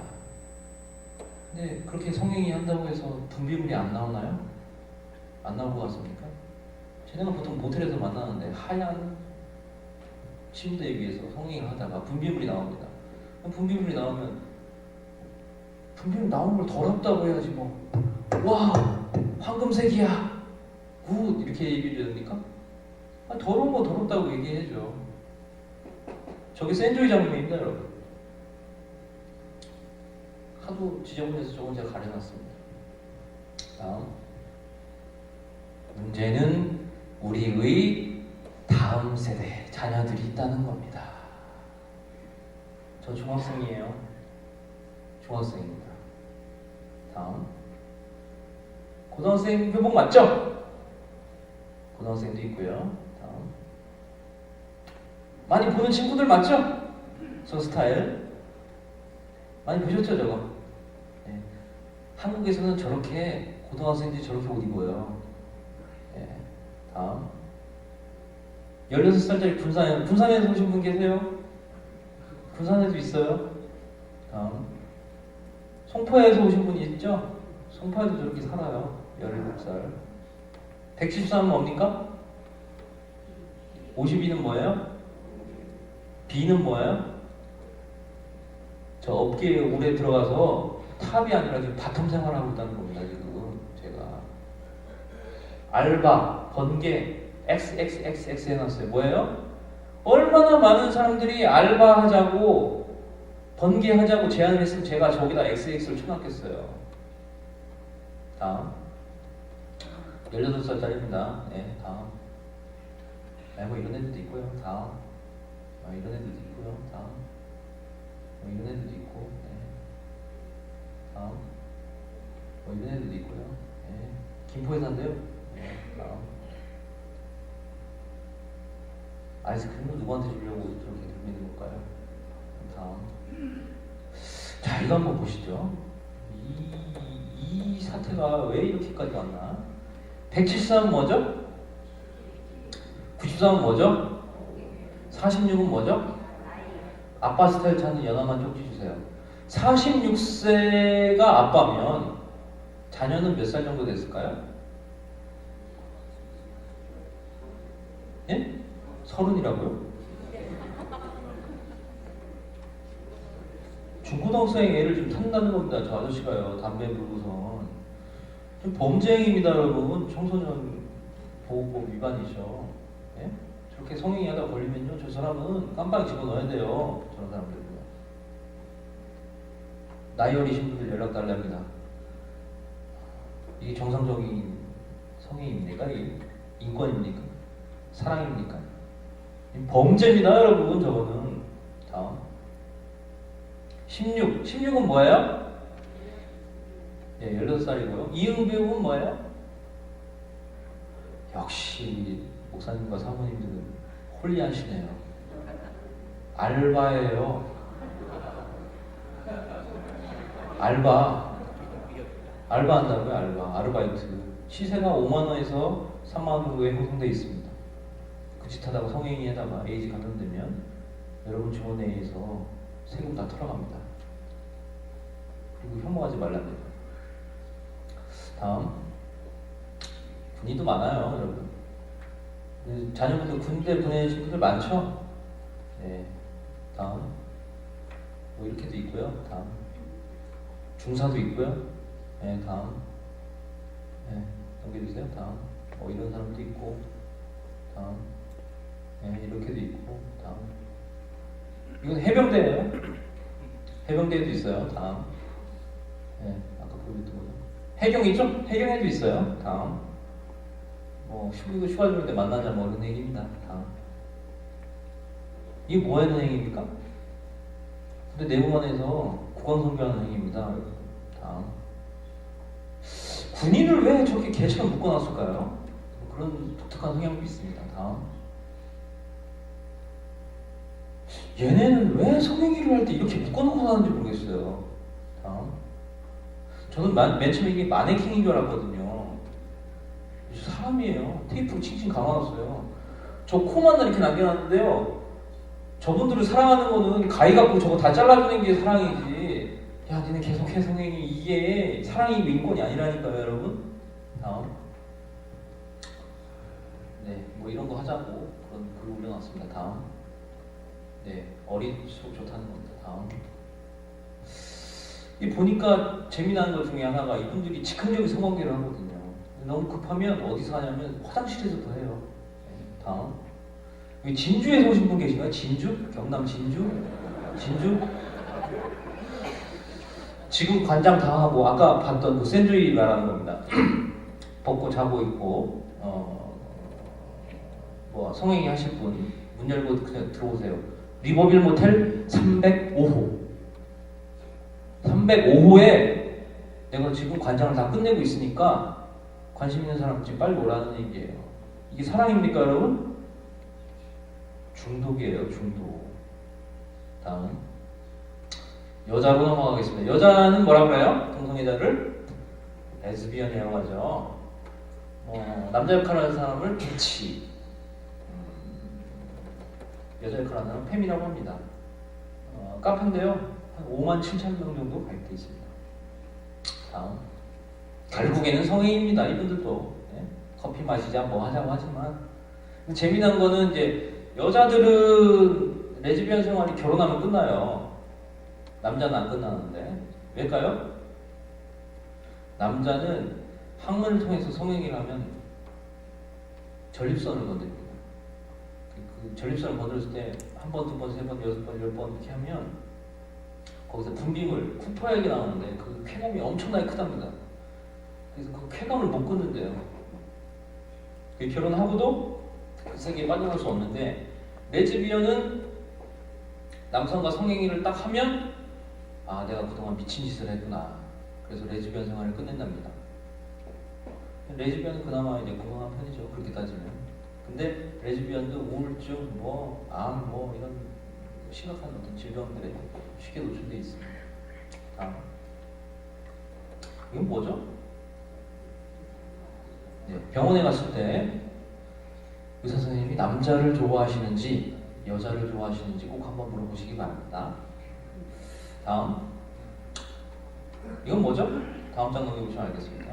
근데 그렇게 성행이 한다고 해서 분비물이 안 나오나요? 안 나올 것 같습니까? 쟤네가 보통 모텔에서 만나는데 하얀 침대 위에서 성행을 하다가 분비물이 나옵니다. 분비물이 나오면 분비물 나오는 걸 더럽다고 해야지 뭐. 와, 황금색이야. 굿 이렇게 얘기해줘야 됩니까? 더러운 거 더럽다고 얘기해줘. 저게 센조이 장면입니다, 여러분. 하도 지저분해서 저건 제가 가려놨습니다. 다음. 문제는 우리의 다음 세대 자녀들이 있다는 겁니다. 저 중학생이에요. 중학생입니다. 다음. 고등학생 교복 맞죠? 고등학생도 있고요. 다음. 많이 보는 친구들 맞죠? 저 스타일 많이 보셨죠, 저거? 네. 한국에서는 저렇게 고등학생들이 저렇게 옷 입어요. 네. 다음. 16살짜리 군산에서 오신 분 계세요? 군산에도 있어요. 다음. 송파에서 오신 분이 있죠? 송파에도 저렇게 살아요. 17살. 173은 뭡니까? 52는 뭐예요? B는 뭐예요? 저 업계에 오래 들어가서 탑이 아니라 지금 바텀 생활하고 있다는 겁니다. 지금 제가 알바, 번개, XXXX 해놨어요. 뭐예요? 얼마나 많은 사람들이 알바하자고 번개하자고 제안을 했으면 제가 저기다 XX를 쳐놨겠어요. 다음. 18살짜리입니다. 네, 다음. 뭐 이런 애들도 있고요. 다음. 이런 애들도 있고요. 다음. 이런 애들도 있고. 네. 다음. 이런 애들도 있고요. 네. 김포에 산대요. 네, 다음. 아이스크림을 누구한테 주려고 저렇게 들고 있는 걸까요? 다음. 자, 이거 한번 보시죠. 이 사태가 왜 이렇게까지 왔나? 173은 뭐죠? 93은 뭐죠? 46은 뭐죠? 아빠 스타일 찾는 연하만 쪽지 주세요. 46세가 아빠면 자녀는 몇 살 정도 됐을까요? 예? 30이라고요? 중고등학생 애를 좀 산다는 겁니다. 저 아저씨가요. 담배 불고선. 좀 범죄 행위입니다, 여러분. 청소년 보호법 위반이죠. 예? 저렇게 성행위 하다 걸리면요, 저 사람은 깜빡이 집어넣어야 돼요. 저런 사람들은요. 나이 어리신 분들 연락 달랍니다. 이게 정상적인 성행위입니까? 이게 인권입니까? 사랑입니까? 범죄입니다, 여러분. 저거는. 다음. 16은 뭐예요? 예, 16살이고요. 이응배우는 뭐예요? 역시 목사님과 사모님들은 홀리하시네요. 알바예요. 알바 한다고요? 알바. 아르바이트. 시세가 5만원에서 3만원 정도에 형성되어 있습니다. 그 짓 하다가 성행위 하다가 에이즈 감염되면 여러분 주머니에서 세금 다 털어갑니다. 그리고 혐오하지 말랍니다. 다음. 군인도 많아요, 여러분. 자녀분들 군대 보내신 분들 많죠? 네. 다음. 이렇게도 있고요. 다음. 중사도 있고요. 네, 다음. 네, 넘겨주세요. 다음. 이런 사람도 있고. 다음. 네, 이렇게도 있고. 다음. 이건 해병대예요. 해병대에도 있어요. 다음. 네, 아까 보여줬던 거죠. 해경이죠? 해경에도 있어요. 다음. 휴가 중인데 만나자 뭐 이런 얘기입니다. 다음. 이게 뭐 하는 행위입니까? 근데 내무반에서 국왕 선교하는 행위입니다. 다음. 군인을 왜 저렇게 개처럼 묶어놨을까요? 그런 독특한 성향도 있습니다. 다음. 얘네는 왜 성행위를 할 때 이렇게 묶어놓고 사는지 모르겠어요. 다음. 저는 맨 처음에 이게 마네킹인 줄 알았거든요. 사람이에요. 테이프로 칭칭 감아놨어요. 저 코만 이렇게 남겨놨는데요. 저분들을 사랑하는 거는 가위 갖고 저거 다 잘라주는 게 사랑이지. 야, 니네 계속해 성행위. 이게 사랑이 인권이 아니라니까요, 여러분. 다음. 네, 뭐 이런 거 하자고 그런 글 올려놨습니다. 다음. 네, 어릴수록 좋다는 겁니다. 다음. 이 보니까 재미나는 것 중에 하나가 이분들이 즉흥적인 성관계를 하거든요. 너무 급하면 어디서 하냐면 화장실에서도 해요. 네, 다음. 여기 진주에서 오신 분 계신가요? 진주? 경남 진주? 진주? 지금 관장 다 하고 아까 봤던 그 샌드위 말하는 겁니다. 벗고 자고 있고 뭐 성행위 하실 분 문 열고 그냥 들어오세요. 리버빌 모텔 305호. 305호에 내가 지금 관장을 다 끝내고 있으니까 관심 있는 사람 지금 빨리 오라는 얘기예요. 이게 사랑입니까, 여러분? 중독이에요, 중독. 다음. 여자로 넘어가겠습니다. 여자는 뭐라 그래요? 동성애자를 레즈비언이라고 하죠. 남자 역할을 하는 사람을 개치, 여자 역할을 하는 사람은 팸이라고 합니다. 카페인데요, 한 5만 7천 명 정도 가입되어 있습니다. 다음. 결국에는 성행위입니다. 이분들도 네? 커피 마시자 뭐 하자고 하지만 재미난 거는 이제 여자들은 레즈비언 생활이 결혼하면 끝나요. 남자는 안 끝나는데 왜일까요? 남자는 항문을 통해서 성행위를 하면 전립선을 건드립니다. 그 전립선을 건드렸을 때 한 번, 두 번, 세 번, 여섯 번, 열 번 이렇게 하면 거기서 분비물, 쿠퍼액이 나오는데 그 쾌감이 엄청나게 크답니다. 그래서 그 쾌감을 못 끊는데요. 결혼하고도 그 세계에 빠져날 수 없는데 레즈비언은 남성과 성행위를 딱 하면 아, 내가 그동안 미친 짓을 했구나. 그래서 레즈비언 생활을 끝낸답니다. 레즈비언은 그나마 이제 건강한 편이죠. 그렇게 따지면. 근데 레즈비언도 우울증, 암, 이런 심각한 어떤 질병들에 쉽게 노출돼 있습니다. 다음. 이건 뭐죠? 네, 병원에 갔을 때 의사 선생님이 남자를 좋아하시는지 여자를 좋아하시는지 꼭 한번 물어보시기 바랍니다. 다음. 이건 뭐죠? 다음 장 넘겨보시면 알겠습니다.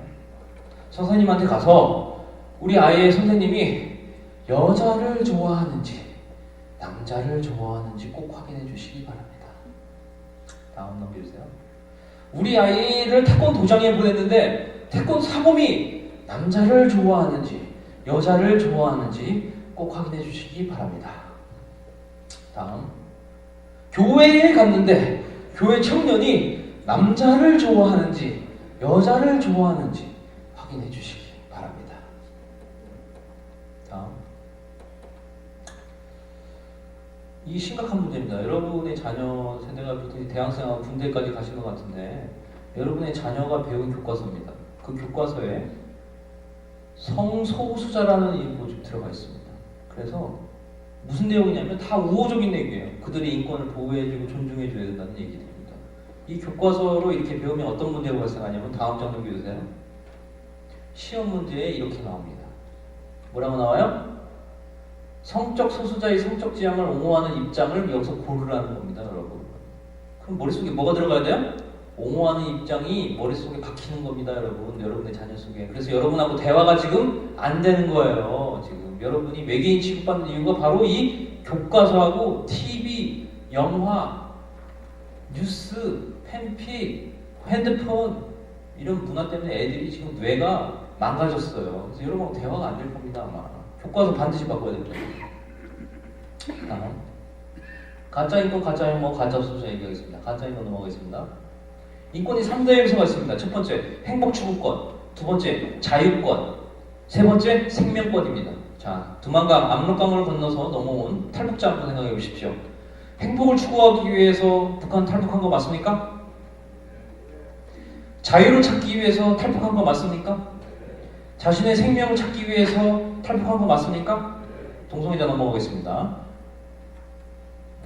선생님한테 가서 우리 아이의 선생님이 여자를 좋아하는지 남자를 좋아하는지 꼭 확인해 주시기 바랍니다. 다음 넘겨주세요. 우리 아이를 태권도장에 보냈는데 태권 사범이 남자를 좋아하는지 여자를 좋아하는지 꼭 확인해 주시기 바랍니다. 다음. 교회에 갔는데 교회 청년이 남자를 좋아하는지 여자를 좋아하는지 확인해 주시기 바랍니다. 다음. 이 심각한 문제입니다. 여러분의 자녀 세대가 보통 대학생하고 군대까지 가신 것 같은데 여러분의 자녀가 배운 교과서입니다. 그 교과서에 성소수자라는 이 모집 들어가 있습니다. 그래서 무슨 내용이냐면 다 우호적인 얘기예요. 그들의 인권을 보호해주고 존중해줘야 된다는 얘기들입니다. 이 교과서로 이렇게 배우면 어떤 문제가 발생하냐면 다음 장 넘겨주세요. 시험 문제에 이렇게 나옵니다. 뭐라고 나와요? 성적 소수자의 성적 지향을 옹호하는 입장을 여기서 고르라는 겁니다, 여러분. 그럼 머릿속에 뭐가 들어가야 돼요? 옹호하는 입장이 머릿속에 박히는 겁니다, 여러분. 여러분의 자녀 속에. 그래서 여러분하고 대화가 지금 안 되는 거예요. 지금 여러분이 외계인 취급받는 이유가 바로 이 교과서하고 TV, 영화, 뉴스, 팬픽, 핸드폰 이런 문화 때문에 애들이 지금 뇌가 망가졌어요. 그래서 여러분하고 대화가 안 될 겁니다, 아마. 교과서 반드시 바꿔야 됩니다. 다음. 가짜 인권, 가짜 혐오, 가짜 소수자 얘기하겠습니다. 가짜 인권 넘어가겠습니다. 인권이 3대 요소가 있습니다. 첫 번째, 행복 추구권. 두 번째, 자유권. 세 번째, 생명권입니다. 자, 두만강, 압록강을 건너서 넘어온 탈북자 한번 생각해 보십시오. 행복을 추구하기 위해서 북한 탈북한 거 맞습니까? 자유를 찾기 위해서 탈북한 거 맞습니까? 자신의 생명을 찾기 위해서 탈북한 거 맞습니까? 동성애자 넘어가겠습니다.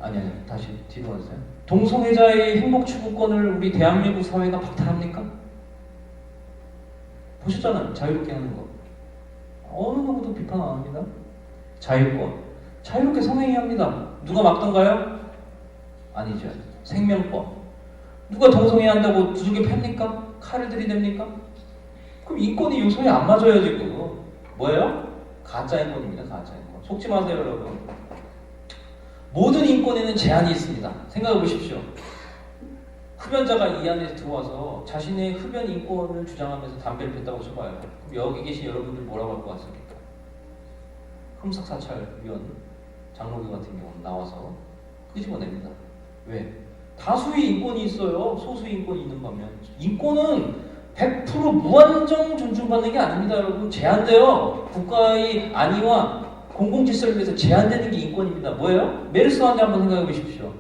아니 다시 뒤로 가세요. 동성애자의 행복 추구권을 우리 대한민국 사회가 박탈합니까? 보셨잖아요. 자유롭게 하는 거. 어느 누구도 비판 안 합니다. 자유권. 자유롭게 성행위합니다. 누가 막던가요? 아니죠. 생명권. 누가 동성애 한다고 두둑에 팹니까? 칼을 들이댑니까? 그럼 인권이 요소에 안 맞아요 지금. 뭐예요? 가짜 인권입니다. 가짜 인권. 속지 마세요 여러분. 모든 인권에는 제한이 있습니다. 생각해 보십시오. 흡연자가 이 안에 들어와서 자신의 흡연 인권을 주장하면서 담배를 폈다고 쳐봐요. 그럼 여기 계신 여러분들 뭐라고 할 것 같습니까? 흠석사찰위원 장로교 같은 경우는 나와서 끄집어냅니다. 왜? 다수의 인권이 있어요. 소수의 인권이 있는 반면 인권은 100% 무한정 존중받는 게 아닙니다. 여러분 제한돼요. 국가의 안위와 공공질서를 위해서 제한되는 게 인권입니다. 뭐예요? 메르스 환자 한번 생각해 보십시오.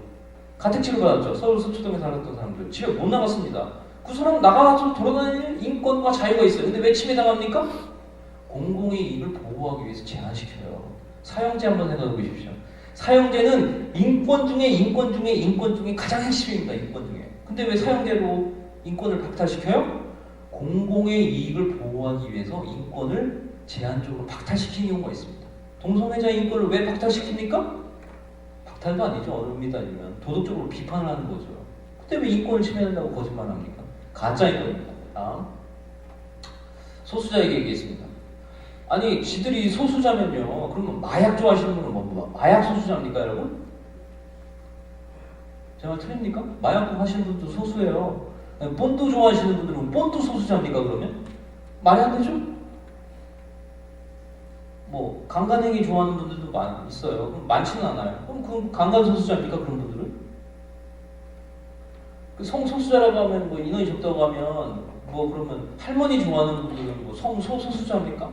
가택치료 받았죠. 서울 서초동에 살았던 사람들 집에 못 나갔습니다. 그 사람 나가서 돌아다니는 인권과 자유가 있어요. 근데 왜 침해당합니까? 공공의 이익을 보호하기 위해서 제한시켜요. 사형제 한번 생각해 보십시오. 사형제는 인권 중에 인권 중에 인권 중에 가장 핵심입니다. 인권 중에. 근데 왜 사형제로 인권을 박탈시켜요? 공공의 이익을 보호하기 위해서 인권을 제한적으로 박탈시키는 경우가 있습니다. 동성애자의 인권을 왜 박탈시킵니까? 박탈도 아니죠. 얼음이 따지면 도덕적으로 비판을 하는 거죠. 근데 왜 인권을 침해한다고 거짓말합니까? 가짜 인권입니다. 다음 소수자에게 얘기했습니다. 아니 지들이 소수자면요. 그러면 마약 좋아하시는 분은 뭐 마약 소수자입니까 여러분? 제 말 틀립니까? 마약국 하시는 분도 소수예요. 본드 좋아하시는 분들은 본드 소수자입니까 그러면? 말이 안 되죠? 뭐 강간행위 좋아하는 분들도 있어요. 그럼 많지는 않아요. 그럼 그 강간 소수자입니까 그런 분들은? 그 성소수자라고 하면 뭐 인원이 적다고 하면 뭐 그러면 할머니 좋아하는 분들은 뭐 성소수자입니까?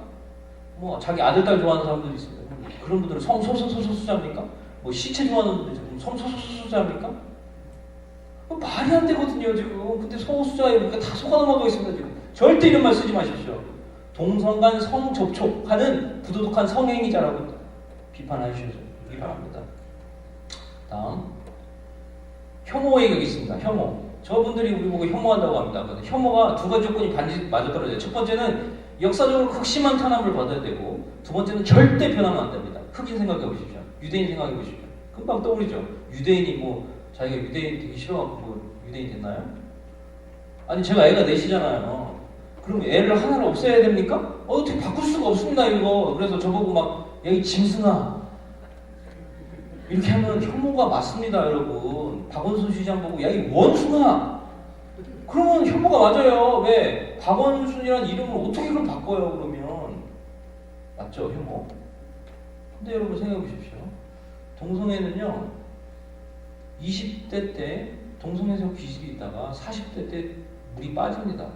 뭐 자기 아들 딸 좋아하는 사람들이 있어요. 그런 분들은 성소수자입니까? 뭐 시체 좋아하는 분들은 성소수자입니까? 말이 안 되거든요 지금. 근데 소수자이니까 다 속아 넘어가고 있습니다 지금. 절대 이런 말 쓰지 마십시오. 동성 간 성접촉하는 부도덕한 성행위자라고 비판하시기 바랍니다. 다음 혐오 얘기가 있습니다. 혐오. 저분들이 우리 보고 혐오한다고 합니다. 혐오가 두 가지 조건이 반드시 맞아떨어져요. 첫 번째는 역사적으로 극심한 탄압을 받아야 되고 두 번째는 절대 변하면 안 됩니다. 흑인 생각해 보십시오. 유대인 생각해 보십시오. 금방 떠오르죠. 유대인이 뭐 자기가 유대인 되기 싫어갖고 뭐 유대인 됐나요? 아니 제가 애가 넷이잖아요. 그럼 애를 하나를 없애야 됩니까? 어떻게 바꿀 수가 없습니다 이거. 그래서 저보고 막 야 이 짐승아 이렇게 하면 혐오가 맞습니다 여러분. 박원순 시장 보고 야 이 원숭아 그러면 혐오가 맞아요. 왜? 박원순이라는 이름을 어떻게 그럼 바꿔요 그러면. 맞죠 혐오. 근데 여러분 생각해 보십시오. 동성애는요 20대 때 동성애적 기질이 있다가 40대 때 물이 빠집니다.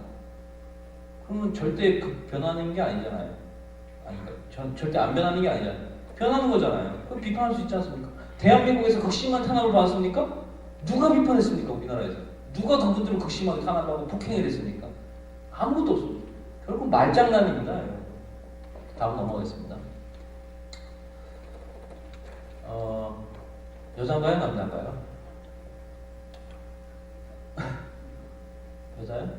그러면 절대 변하는 게 아니잖아요. 아니, 절대 안 변하는 게 아니잖아요. 변하는 거잖아요. 그럼 비판할 수 있지 않습니까? 대한민국에서 극심한 탄압을 받았습니까? 누가 비판했습니까? 우리나라에서. 누가 그분들을 극심하게 탄압하고 폭행을 했습니까? 아무것도 없습니다. 결국 말장난입니다. 다음 넘어가겠습니다. 여자인가요? 남자인가요? 여자요?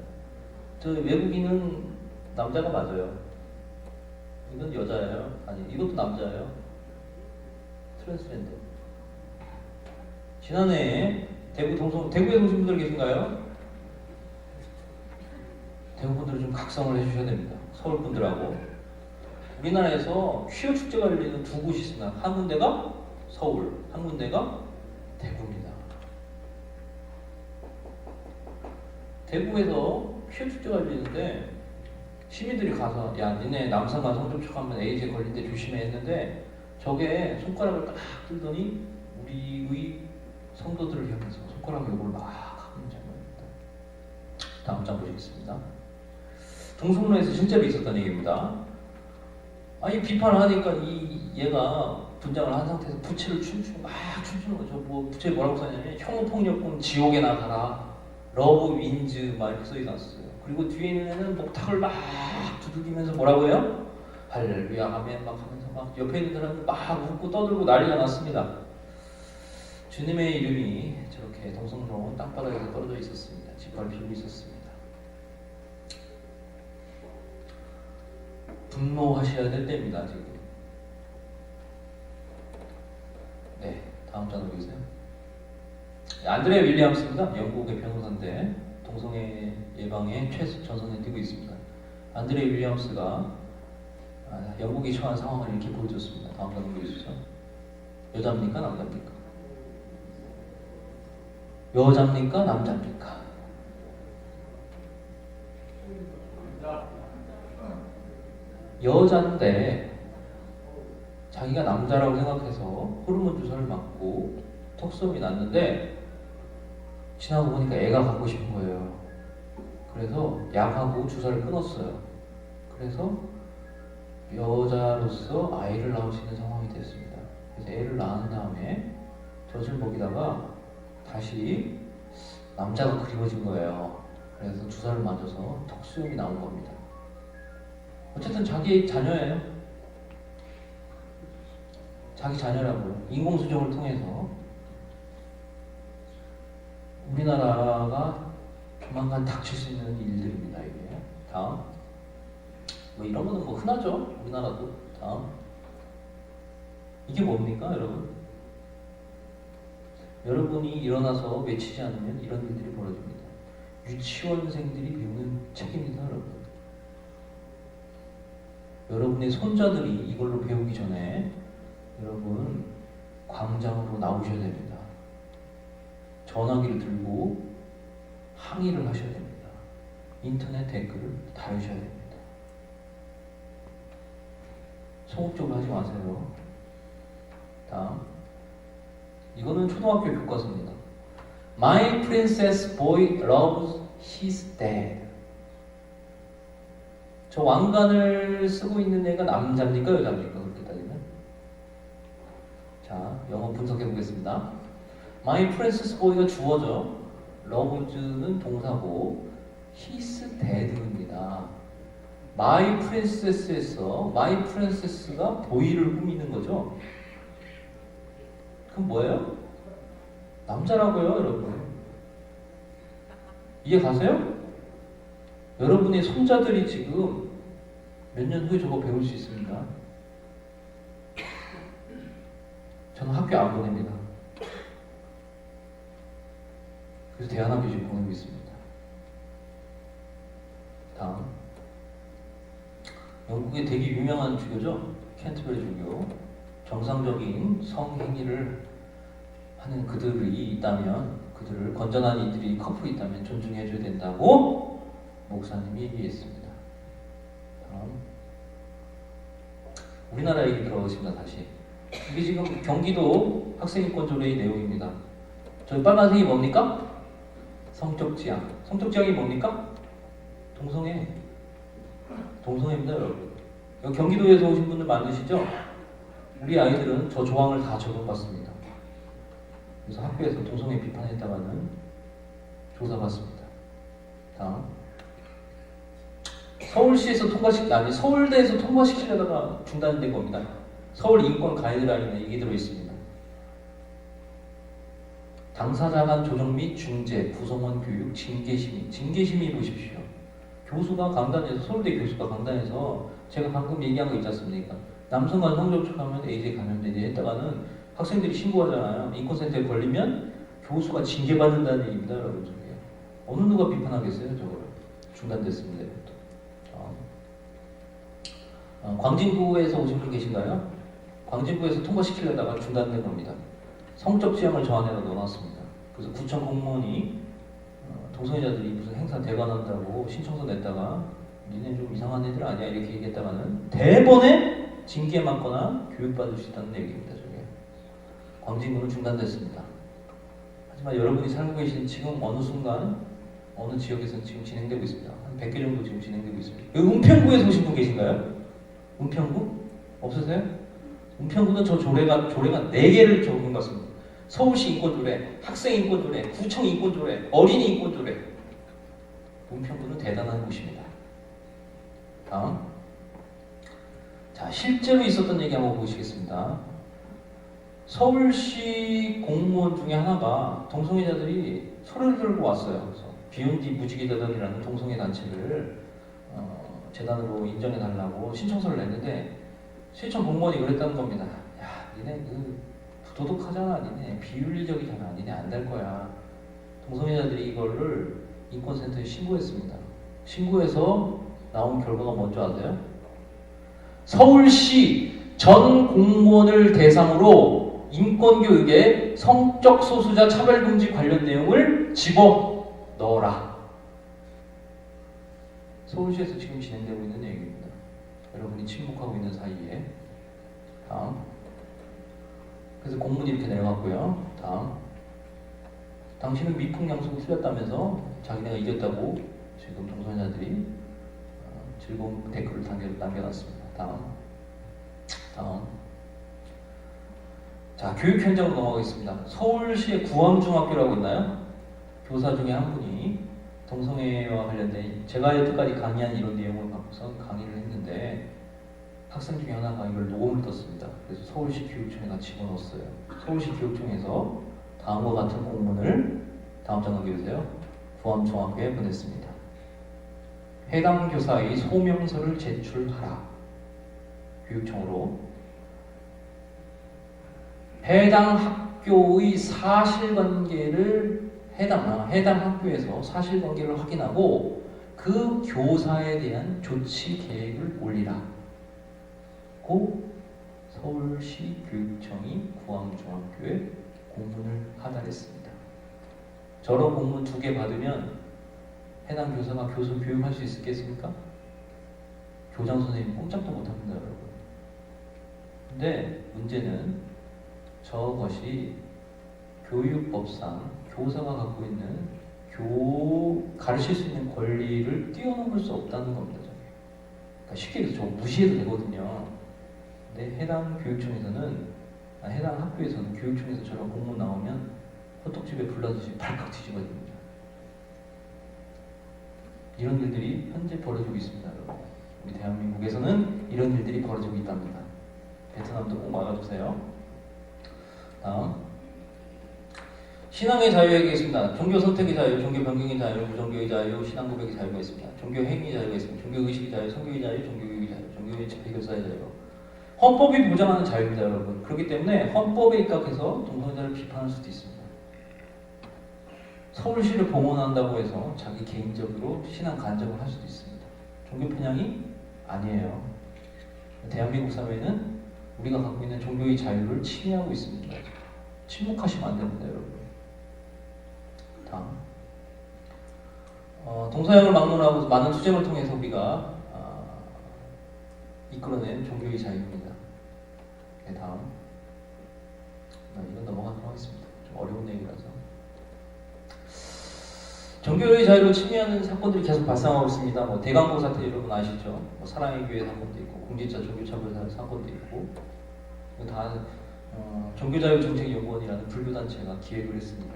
저 외국인은 남자가 맞아요. 이건 여자예요. 아니 이것도 남자예요. 트랜스젠더. 지난해에 대구에 오신 분들 계신가요? 대구 분들은 좀 각성을 해주셔야 됩니다. 서울 분들하고. 우리나라에서 퀴어 축제가 열리는 두 곳이 있습니다. 한 군데가 서울, 한 군데가 대구입니다. 대구에서 퀴어 축제가 열리는데 시민들이 가서 야 니네 남성과 성접촉하면 에이즈에 걸린데 조심해 했는데 저게 손가락을 딱 들더니 우리의 성도들을 향해서 손가락 욕을 막 하는 장면입니다. 다음 장 보시겠습니다. 동성로에서 진짜로 있었던 얘기입니다. 아니 비판을 하니까 얘가 분장을 한 상태에서 부채를 춤추고 막 춤추는 거죠. 뭐 부채 뭐라고 써냐면 혐오폭력범 지옥에 나가라 러브 윈즈 막 이렇게 써있었어요. 그리고 뒤에 있는 애는 목탁을 막 두들기면서 뭐라고 해요? 할렐루야 아멘 막 하면서 막 옆에 있는 사람은 막 웃고 떠들고 난리가 났습니다. 주님의 이름이 저렇게 동성로 땅바닥에 떨어져 있었습니다. 짓밟히고 있었습니다. 분노하셔야 될 때입니다. 지금. 네, 다음 장으로 보세요. 안드레 윌리엄스입니다. 영국의 변호사인데 동성애 예방에 최전선에 뛰고 있습니다. 안드레 윌리엄스가 영국이 처한 상황을 이렇게 보여줬습니다. 다음 장으로 보여주시죠. 여자입니까? 남자입니까? 여자입니까? 남자입니까? 여자인데 자기가 남자라고 생각해서 호르몬 주사를 맞고 턱수염이 났는데 지나고 보니까 애가 갖고 싶은 거예요. 그래서 약하고 주사를 끊었어요. 그래서 여자로서 아이를 낳을 수 있는 상황이 됐습니다. 그래서 애를 낳은 다음에 젖을 먹이다가 다시 남자가 그리워진 거예요. 그래서 주사를 맞아서 턱수염이 나온 겁니다. 어쨌든 자기 자녀예요. 자기 자녀라고요. 인공수정을 통해서 우리나라가 조만간 닥칠 수 있는 일들입니다. 이게 다음 뭐 이런 거는 뭐 흔하죠. 우리나라도. 다음 이게 뭡니까 여러분? 여러분이 일어나서 외치지 않으면 이런 일들이 벌어집니다. 유치원생들이 배우는 책입니다. 여러분. 여러분의 손자들이 이걸로 배우기 전에 여러분 광장으로 나오셔야 됩니다. 전화기를 들고 항의를 하셔야 됩니다. 인터넷 댓글을 달으셔야 됩니다. 소극적으로 하지 마세요. 다음 이거는 초등학교 교과서입니다. My princess boy loves his dad. 저 왕관을 쓰고 있는 애가 남자입니까? 여자입니까? 그렇게 따지면. 자, 영어 분석해 보겠습니다. My princess boy가 주어죠. loves는 동사고 his dad입니다. My princess에서 my princess가 보이를 꾸미는 거죠. 그럼 뭐예요? 남자라고요, 여러분. 이해 가세요? 여러분의 손자들이 지금 몇 년 후에 저거 배울 수 있습니다. 저는 학교 안 보냅니다. 그래서 대안학교 지금 보내고 있습니다. 다음 영국의 되게 유명한 주교죠. 캔터베리 주교. 정상적인 성행위를 하는 그들이 있다면, 그들을 건전한 이들이 커플이 있다면 존중해줘야 된다고 목사님이 얘기했습니다. 다음 우리나라 얘기 들어보겠습니다. 다시 이게 지금 경기도 학생인권 조례의 내용입니다. 저 빨간색이 뭡니까? 성적 지향. 성적 지향이 뭡니까? 동성애입니다, 여러분. 여기 경기도에서 오신 분들 많으시죠? 우리 아이들은 저 조항을 다 적용받습니다. 그래서 학교에서 동성애 비판했다가는 조사받습니다. 다음 서울시에서 서울대에서 통과시키려다가 중단된 겁니다. 서울 인권 가이드라인에 얘기 들어 있습니다. 당사자 간 조정 및 중재, 구성원 교육, 징계심의 보십시오. 교수가 강단에서, 서울대 교수가 강단에서 제가 방금 얘기한 거 있지 않습니까? 남성 간 성접촉하면 에이즈에 감염되지 했다가는 학생들이 신고하잖아요. 인권센터에 걸리면 교수가 징계받는다는 얘기입니다, 여러분. 저게 어느 누가 비판하겠어요, 저거를. 중단됐습니다. 이것도. 광진구에서 오신 분 계신가요? 광진구에서 통과시키려다가 중단된 겁니다. 성적 지향을 저 안에다 넣어놨습니다. 그래서 구청 공무원이 동성애자들이 무슨 행사 대관한다고 신청서 냈다가 니네 좀 이상한 애들 아니야? 이렇게 얘기했다가는 대번에 징계 맞거나 교육받을 수 있다는 얘기입니다. 저게. 광진구는 중단됐습니다. 하지만 여러분이 살고 계신 지금 어느 순간 어느 지역에서는 지금 진행되고 있습니다. 한 100개 정도 지금 진행되고 있습니다. 여기 은평구에서 오신 분 계신가요? 은평구? 없으세요? 은평구는 저 조례가 4개를 적은 것 같습니다. 서울시 인권조례, 학생인권조례, 구청 인권조례, 어린이 인권조례. 은평구는 대단한 곳입니다. 다음. 자, 실제로 있었던 얘기 한번 보시겠습니다. 서울시 공무원 중에 하나가 동성애자들이 소리를 들고 왔어요. 그래서 비욘디 무지개재단이라는 동성애 단체를 재단으로 인정해달라고 신청서를 냈는데 시청 공무원이 그랬다는 겁니다. 야, 니네 부도덕하잖아, 니네 비윤리적이잖아, 니네 안 될 거야. 동성애자들이 이거를 인권센터에 신고했습니다. 신고해서 나온 결과가 뭔지 아세요? 서울시 전 공무원을 대상으로 인권교육에 성적 소수자 차별금지 관련 내용을 집어 넣어라. 서울시에서 지금 진행되고 있는 얘기입니다. 여러분이 침묵하고 있는 사이에. 다음. 그래서 공문이 이렇게 내려갔고요. 다음. 당신은 미풍양속 틀렸다면서 자기네가 이겼다고 지금 동성애자들이 즐거운 댓글을 남겨놨습니다. 다음. 자, 교육 현장으로 넘어가겠습니다. 서울시의 구암중학교라고 있나요? 교사 중에 한 분이 동성애와 관련된 제가 여태까지 강의한 이런 내용을 갖고서 강의를 했는데 학생 중에 하나가 이걸 녹음을 떴습니다. 그래서 서울시 교육청에다 집어넣었어요. 서울시 교육청에서 다음과 같은 공문을 다음 장 넘겨주세요. 구암중학교에 보냈습니다. 해당 교사의 소명서를 제출하라. 교육청으로 해당 학교의 사실관계를 해당 학교에서 사실관계를 확인하고 그 교사에 대한 조치 계획을 올리라. 고 서울시 교육청이 구암중학교에 공문을 하달했습니다. 저런 공문 2개 받으면 해당 교사가 교육할 수 있겠습니까? 교장 선생님 꼼짝도 못합니다, 여러분. 근데 문제는 저것이 교육법상 교사가 갖고 있는 가르칠 수 있는 권리를 뛰어넘을 수 없다는 겁니다. 그러니까 쉽게 얘기해서 저거 무시해도 되거든요. 근데 해당 교육청에서는 해당 학교에서는 교육청에서 저런 공문 나오면 호떡집에 불나듯이 발칵 뒤집어집니다. 이런 일들이 현재 벌어지고 있습니다, 여러분. 우리 대한민국에서는 이런 일들이 벌어지고 있답니다. 베트남도 꼭 막아주세요. 다음. 신앙의 자유가 있습니다. 종교 선택의 자유, 종교 변경의 자유, 무종교의 자유, 신앙 고백의 자유가 있습니다. 종교 행위의 자유가 있습니다. 종교 의식의 자유, 성교의 자유, 종교 교육의 자유, 종교의 집회교사의 자유. 헌법이 보장하는 자유입니다, 여러분. 그렇기 때문에 헌법에 입각해서 동성애자를 비판할 수도 있습니다. 서울시를 봉헌한다고 해서 자기 개인적으로 신앙 간접을 할 수도 있습니다. 종교 편향이 아니에요. 대한민국 사회는 우리가 갖고 있는 종교의 자유를 침해하고 있습니다. 침묵하시면 안 됩니다, 여러분. 다음. 동서양을 막론하고 많은 투쟁을 통해서 우리가 이끌어낸 종교의 자유입니다. 네, 다음. 이건 넘어가도록 하겠습니다. 좀 어려운 내용이라서. 종교의 자유를 침해하는 사건들이 계속 발생하고 있습니다. 뭐 대강고 사태 여러분 아시죠? 뭐 사랑의 교회 사건도 있고 공직자 종교차별 사건도 있고 다 종교자유정책연구원이라는 불교단체가 기획을 했습니다.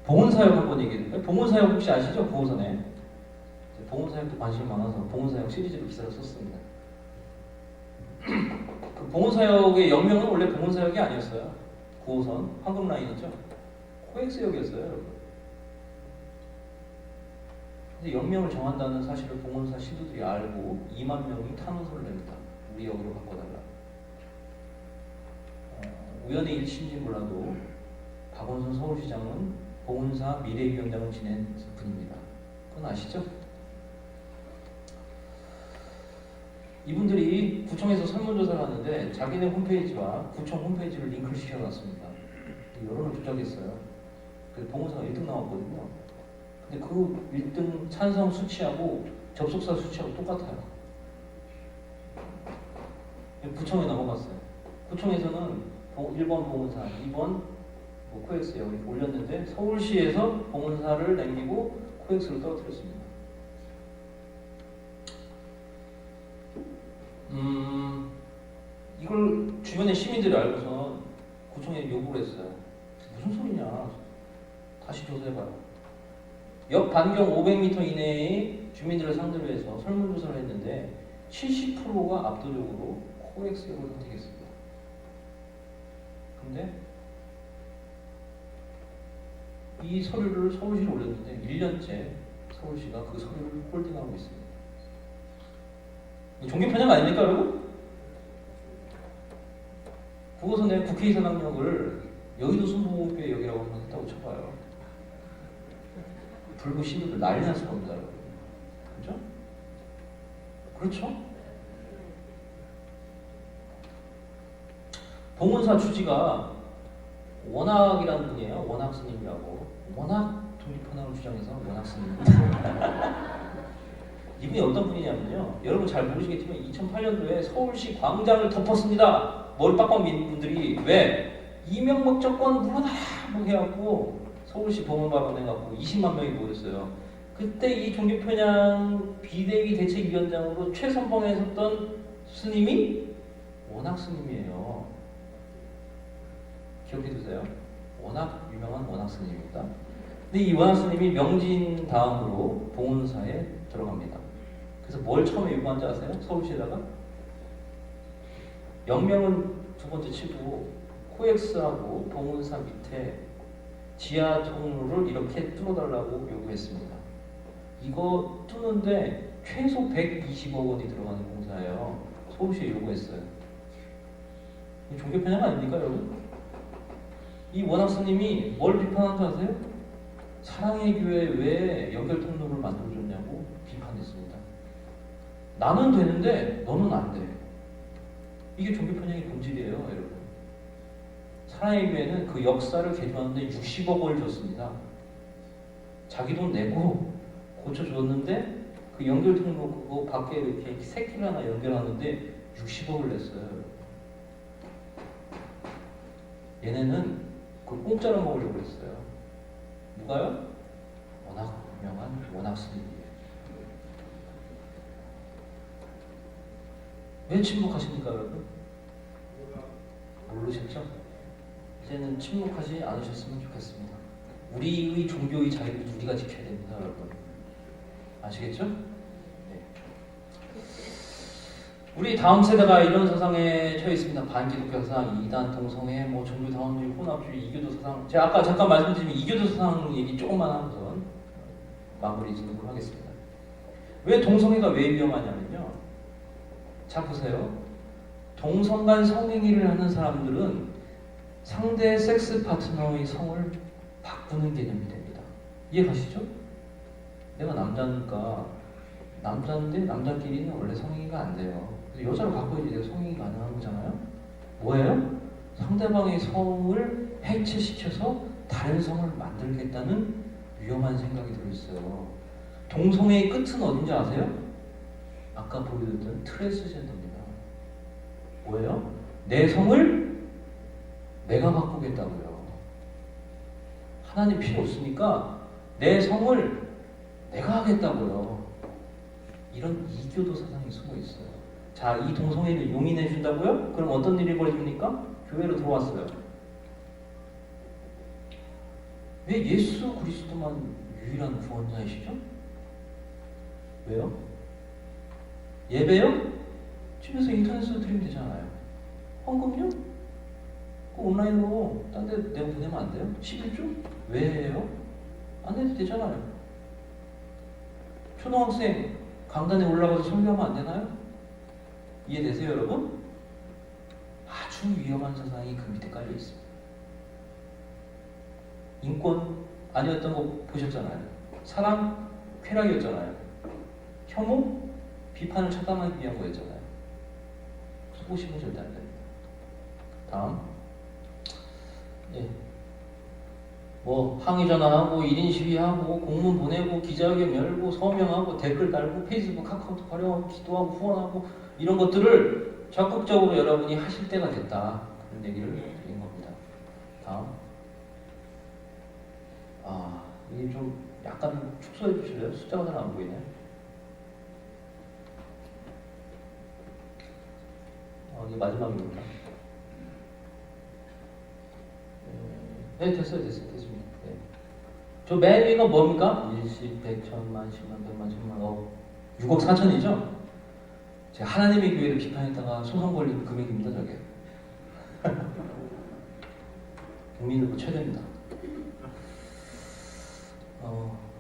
봉헌사역 한번 얘기해드릴까요? 봉헌사역 혹시 아시죠? 구호선에 봉헌사역도 관심이 많아서 봉헌사역 시리즈로 기사를 썼습니다. 그 봉헌사역의 영명은 원래 봉헌사역이 아니었어요. 9호선 황금라인이죠. 코엑스역이었어요, 여러분. 근데 역명을 정한다는 사실을 봉헌사 신도들이 알고 2만 명이 탄원서를 냅니다. 우리 역으로 바꿔달라. 우연의 일치인지 몰라도 박원순 서울시장은 봉헌사 미래위원장을 지낸 분입니다. 그건 아시죠? 이분들이 구청에서 설문조사를 하는데 자기네 홈페이지와 구청 홈페이지를 링크를 시켜놨습니다. 여론을 조작했어요. 그래서 봉헌사가 1등 나왔거든요. 근데 그 1등 찬성 수치하고 접속사 수치하고 똑같아요. 구청에 넘어갔어요. 구청에서는 1번 봉헌사, 2번 코엑스 여기 올렸는데 서울시에서 봉헌사를 남기고 코엑스를 떨어뜨렸습니다. 이걸 주변의 시민들이 알고서 구청에 요구를 했어요. 무슨 소리냐? 다시 조사해봐요. 역 반경 500m 이내의 주민들을 상대로 해서 설문조사를 했는데 70%가 압도적으로 코엑스 요구를 선택했습니다. 근데 이 서류를 서울시에 올렸는데 1년째 서울시가 그 서류를 홀딩하고 있습니다. 종교 편향 아닙니까, 여러분? 그것은 내 국회의사 능력을 여의도 순복음교회 여기라고 한번 했다고 쳐봐요. 불구 신도들 난리 났을 겁니다, 여러분. 그렇죠? 그렇죠? 봉은사 주지가 원학이라는 분이에요. 원학 스님이라고. 워낙 독립편향을 주장해서 원학 스님입니다. 이분이 어떤 분이냐면요. 여러분 잘 모르시겠지만 2008년도에 서울시 광장을 덮었습니다. 머리 빡빡 민 분들이. 왜? 이명박 정권 물러나라! 뭐 해갖고 서울시 봉헌 해갖고 20만 명이 모였어요. 그때 이 종교편향 비대위 대책위원장으로 최선봉에 섰던 스님이 원학 스님이에요. 기억해두세요. 워낙 유명한 원학 스님입니다. 근데 이 원학 스님이 명진 다음으로 봉은사에 들어갑니다. 그래서 뭘 처음에 요구한 줄 아세요? 서울시에다가? 영명은 두 번째 치고 코엑스하고 봉은사 밑에 지하 통로를 이렇게 뚫어달라고 요구했습니다. 이거 뚫는데 최소 120억 원이 들어가는 공사예요. 서울시에 요구했어요. 종교 편향 아닙니까, 여러분? 이 원학 스님이 뭘 비판한 줄 아세요? 사랑의 교회 왜 연결 통로를 만들어줬냐고 비판했습니다. 나는 되는데 너는 안 돼. 이게 종교 편향의 본질이에요, 여러분. 사랑의 교회는 그 역사를 개조하는데 60억 원을 줬습니다. 자기 돈 내고 고쳐줬는데 그 연결 통로 그거 밖에 이렇게 새끼를 하나 연결하는데 60억을 냈어요. 얘네는 그 공짜로 먹으려고 했어요. 누가요? 워낙 유명한 원학 스님이에요. 왜 침묵하십니까, 여러분? 모르셨죠? 이제는 침묵하지 않으셨으면 좋겠습니다. 우리의 종교의 자유를 우리가 지켜야 됩니다, 여러분. 아시겠죠? 네. 우리 다음 세대가 이런 사상에 처해 있습니다. 반기독교 사상, 이단 동성애, 뭐 종교 다원주의, 혼합주의, 이교도 사상. 제가 아까 잠깐 말씀드린 이교도 사상 얘기 조금만 하고서 마무리 짓도록 하겠습니다. 왜 동성애가 왜 위험하냐면요. 자 보세요. 동성 간 성행위를 하는 사람들은 상대 섹스 파트너의 성을 바꾸는 개념이 됩니다. 이해가시죠? 내가 남자니까 남자인데 남자끼리는 원래 성행위가 안 돼요. 그래서 여자를 바꿔야지 내가 성행위 가능한 거잖아요. 뭐예요? 상대방의 성을 해체시켜서 다른 성을 만들겠다는 위험한 생각이 들어있어요. 동성애의 끝은 어딘지 아세요? 아까 보여드렸던 트랜스젠더입니다. 뭐예요? 내 성을 내가 바꾸겠다고요. 하나님 필요 없으니까 내 성을 내가 하겠다고요. 이런 이교도 사상이 숨어 있어요. 자, 이 동성애를 용인해 준다고요? 그럼 어떤 일이 벌어집니까? 교회로 들어왔어요. 왜 예수 그리스도만 유일한 구원자이시죠? 왜요? 예배요? 집에서 인터넷으로 드리면 되잖아요. 헌금요? 온라인으로 딴 데 내가 보내면 안 돼요? 11조? 왜 해요? 안 해도 되잖아요. 초등학생 강단에 올라가서 설교하면 안 되나요? 이해되세요, 여러분? 아주 위험한 사상이 그 밑에 깔려 있습니다. 인권 아니었던 거 보셨잖아요. 사랑 쾌락이었잖아요. 혐오 비판을 차단하기 위한 거였잖아요. 보시면 절대 안 됩니다. 다음. 예. 뭐 항의 전화하고 1인 시위하고 공문 보내고 기자회견 열고 서명하고 댓글 달고 페이스북 카카오톡 활용하고 기도하고 후원하고 이런 것들을 적극적으로 여러분이 하실 때가 됐다. 그런 얘기를 드린 겁니다. 다음. 이게 좀 약간 축소해 주실래요? 숫자가 잘 안 보이네. 이게 마지막입니다. 네, 됐습니다. 네. 저 맨 위가 뭡니까? 일십, 백, 천만, 십만, 백만, 천만, 6억 4천이죠? 하나님의 교회를 비판했다가 소송 걸린 금액입니다, 저게. 국민일보 최대입니다.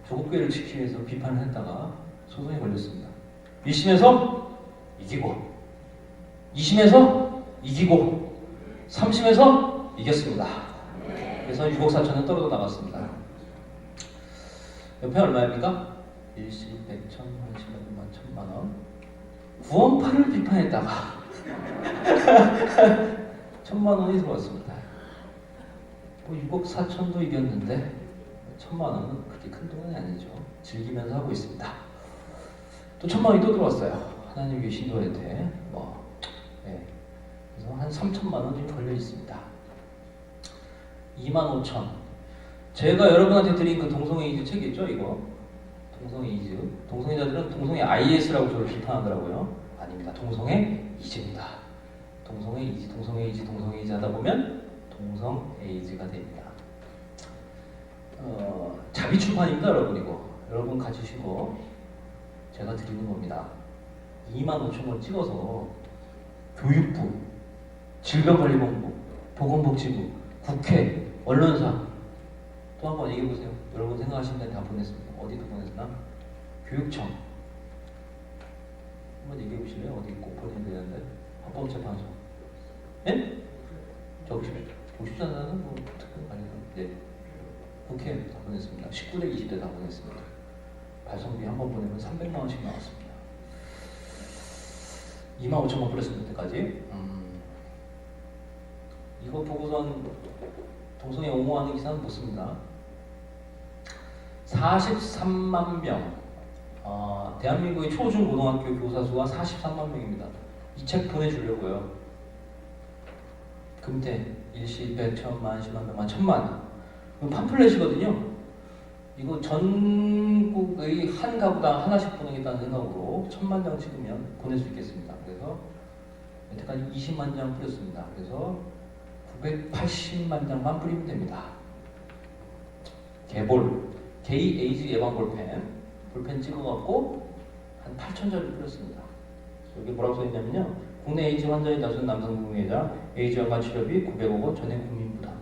조국교회를 지키기 위해서 비판을 했다가 소송에 걸렸습니다. 1심에서 이기고, 2심에서 이기고, 3심에서 이겼습니다. 그래서 6억 4천은 떨어져 나갔습니다. 옆에 얼마입니까? 1심 100천, 10만, 1000만 원. 구원파를 비판했다가 1000만 원이 들어왔습니다. 6억 4천도 이겼는데 1000만 원은 그렇게 큰 돈이 아니죠. 즐기면서 하고 있습니다. 또 1000만 원이 또 들어왔어요. 하나님 교회 신도한테 네. 그래서 한 3천만 원이 걸려 있습니다. 2만 5천. 제가 여러분한테 드린 그 동성애 이즈 책 있죠, 이거? 동성애 이즈. 동성애자들은 동성애 IS라고 저를 비판하더라고요. 아닙니다. 동성애 이즈입니다. 동성애 이즈, 동성애 이즈, 동성애 이즈 하다 보면 동성 에이즈가 됩니다. 자비 출판입니다, 여러분. 이거 여러분 가지시고 제가 드리는 겁니다. 2만 5천 원 찍어서 교육부, 질병관리본부, 보건복지부, 국회, 언론사 또 한 번 얘기해 보세요. 여러분 생각하시는 데는 다 보냈습니다. 어디도 보냈나? 교육청 한번 얘기해 보실래요? 어디 꼭 보내야 되는데? 헌법재판소. 예? 적십시오. 적십자는 뭐 특별 관련. 네. 국회 다 보냈습니다. 19대 20대 다 보냈습니다. 발송비 한 번 보내면 300만 원씩 나왔습니다. 2만 5천만 플러스 때까지. 이거 보고선 동성애 옹호하는 기사는 못 씁니다. 43만 명. 대한민국의 초중고등학교 교사 수가 43만 명입니다. 이 책 보내주려고요. 금태, 일시, 100, 1000만, 10만, 100만, 1000만. 이거 팜플렛이거든요. 이거 전국의 한 가구당 하나씩 보내겠다는 생각으로 1000만 장 찍으면 보낼 수 있겠습니다. 그래서 여태까지 20만 장 뿌렸습니다. 그래서 980만 장만 뿌리면 됩니다. 개볼, 게이 에이즈 예방 볼펜 찍어갖고 한 8,000자를 뿌렸습니다. 여기 뭐라고 써있냐면요. 국내 에이즈 환자의 다수는 남성 동성애자, 에이즈 연간 치료비 900억 원 전액 국민 부담.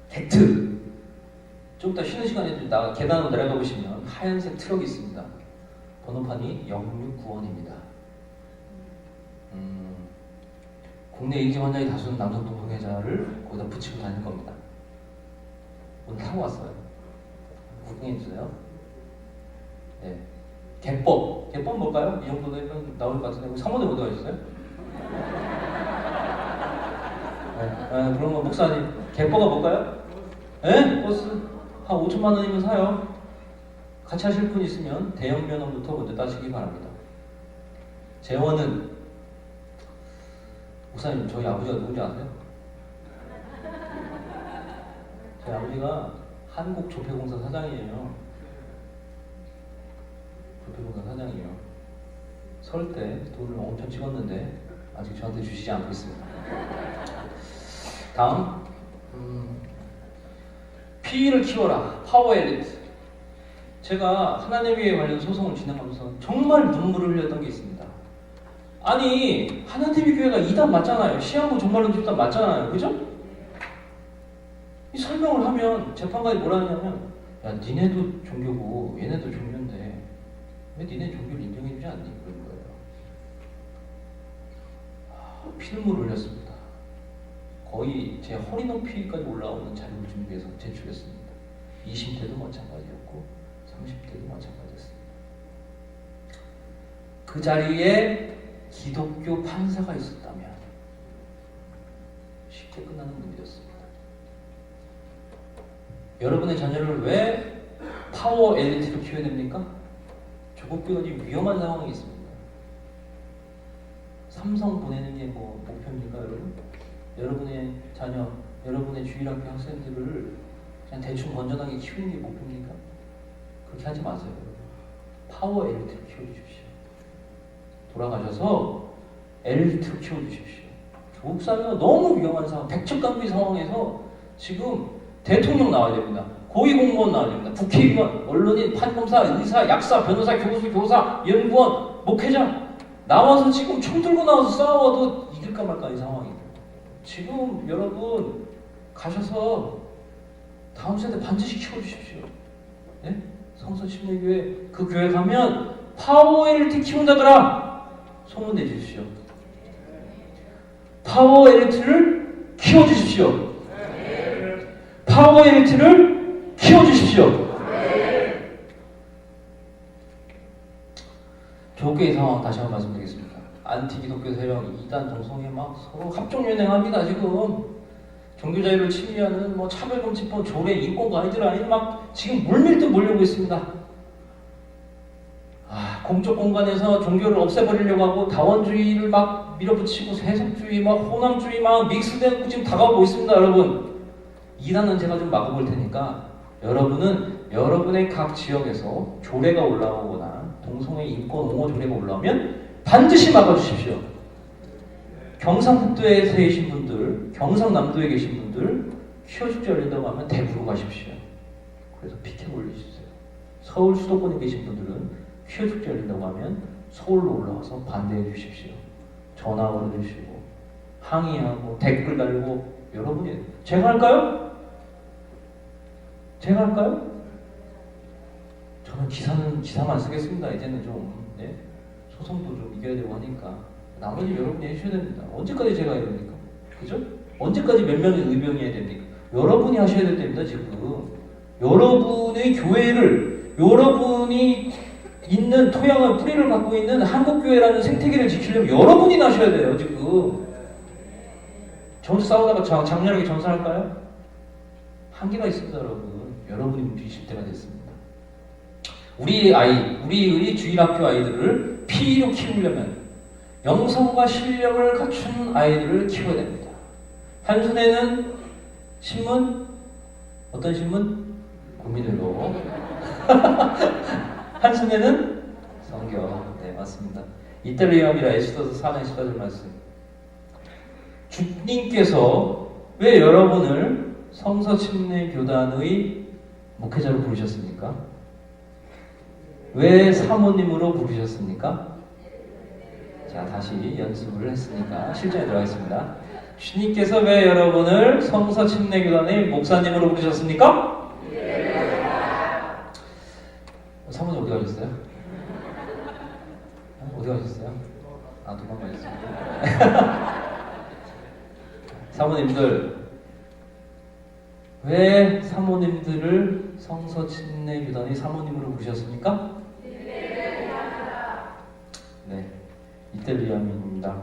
게트. 좀 이따 쉬는 시간에 계단으로 내려가 보시면 하얀색 트럭이 있습니다. 번호판이 069원입니다. 국내 에이즈 환자의 다수는 남성 동성애자를 거기다 붙이고 다닐 겁니다. 오늘 타고 왔어요. 구경해 주세요. 네. 개법. 개법 뭘까요? 이 정도 되면 나올 것 같은데. 사모님 어디 가셨어요? 네. 그런 거 목사님. 개법가 뭘까요? 네? 버스 한 5천만 원이면 사요. 같이 하실 분 있으면 대형 면허부터 먼저 따시기 바랍니다. 재원은 목사님, 저희 아버지가 누군지 아세요? 저희 아버지가 한국조폐공사 사장이에요. 조폐공사 사장이에요. 설 때 돈을 엄청 찍었는데 아직 저한테 주시지 않고 있습니다. 다음, 피의를 키워라. 파워 엘리트. 제가 하나님에 관련 소송을 진행하면서 정말 눈물을 흘렸던 게 있습니다. 아니, 하나님의 교회가 이단 맞잖아요. 시한부 종말론 집단 맞잖아요. 그죠? 이 설명을 하면 재판관이 뭐라 하냐면, 야, 니네도 종교고 얘네도 종교인데 왜 니네 종교를 인정해주지 않니? 그런 거예요. 피눈물을 흘렸습니다. 거의 제 허리 높이까지 올라오는 자료를 준비해서 제출했습니다. 20대도 마찬가지였고 30대도 마찬가지였습니다. 그 자리에 기독교 판사가 있었다면 쉽게 끝나는 문제였습니다. 여러분의 자녀를 왜 파워 엘리트로 키워야 됩니까? 조국교원이 위험한 상황이 있습니다. 삼성 보내는 게 뭐 목표입니까, 여러분? 여러분의 자녀, 여러분의 주일학교 학생들을 그냥 대충 건전하게 키우는 게 목표입니까? 그렇게 하지 마세요. 파워 엘리트로 키워주십시오. 돌아가셔서 엘리트로 키워주십시오. 조국 사회가 너무 위험한 상황, 백척간비 상황에서 지금 대통령 나와야 됩니다. 고위공무원 나와줍니다. 국회의원, 언론인, 판검사, 의사, 약사, 변호사, 교수, 교사, 연구원, 목회자 나와서 지금 총 들고 나와서 싸워도 이길까 말까 이 상황이에요. 지금 여러분 가셔서 다음 세대 반드시 키워주십시오. 네? 성서 침례교회 그 교회 가면 파워 엘리트 키운다더라 소문 내주십시오. 파워 엘리트를 키워주십시오. 파워 엘리트를 키워주십시오. 조계의 상황 다시 한번 말씀드리겠습니다. 안티기독교 세력 이단 동성애 막 서로 합종연행합니다. 지금 종교자유를 침해하는 뭐 차별금지법, 조례, 인권 가이드라인 막 지금 물밀듯 몰려오고 있습니다. 공적 공간에서 종교를 없애버리려고 하고 다원주의를 막 밀어붙이고 세속주의, 막 호남주의 막 믹스되고 지금 다가오고 있습니다, 여러분. 이단은 제가 좀 막아볼 테니까 여러분은 여러분의 각 지역에서 조례가 올라오거나 동성애 인권 옹호 조례가 올라오면 반드시 막아주십시오. 경상북도에 계신 분들, 경상남도에 계신 분들 키워축제 열린다고 하면 대구로 가십시오. 그래서 피켓 올리주세요. 서울 수도권에 계신 분들은 키워축제 열린다고 하면 서울로 올라와서 반대해 주십시오. 전화 걸어주시고 항의하고 댓글 달고 여러분이 제가 할까요? 제가 할까요? 저는 기사만 쓰겠습니다. 이제는 좀 네? 소송도 좀 이겨야 되고 하니까 나머지 여러분이 해주셔야 됩니다. 언제까지 제가 해야 됩니까? 그죠? 언제까지 몇 명이 의병이 해야 됩니까? 여러분이 하셔야 됩니다. 지금 여러분의 교회를 여러분이 있는 토양을 뿌리를 갖고 있는 한국교회라는 생태계를 지키려면 여러분이 나셔야 돼요. 지금 전투 싸우다가 장렬하게 전사할까요? 한계가 있습니다. 여러분 여러분이 움직이실 때가 됐습니다. 우리의 주일학교 아이들을 피로 키우려면 영성과 실력을 갖춘 아이들을 키워야 됩니다. 한 손에는 신문, 어떤 신문? 국민일보. 한 손에는 성경. 네, 맞습니다. 이탈리아미라 에스더서 4장 14절 말씀. 주님께서 왜 여러분을 성서침례교단의 목회자로 부르셨습니까? 왜 사모님으로 부르셨습니까? 자, 다시 연습을 했으니까 실전에 들어가겠습니다. 주님께서 왜 여러분을 성서침례교단의 목사님으로 부르셨습니까? 사모님 어디 가셨어요? 어디 가셨어요? 도망가셨어요. 사모님들 왜 사모님들을 성서침례교단의 사모님으로 부르셨습니까? 네, 이탈리아민입니다.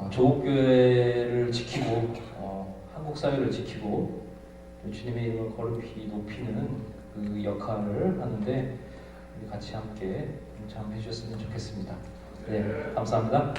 조국교회를 지키고 한국 사회를 지키고 주님의 이름을 거룩히 높이는 그 역할을 하는데 우리 같이 함께 동참해 주셨으면 좋겠습니다. 네, 감사합니다.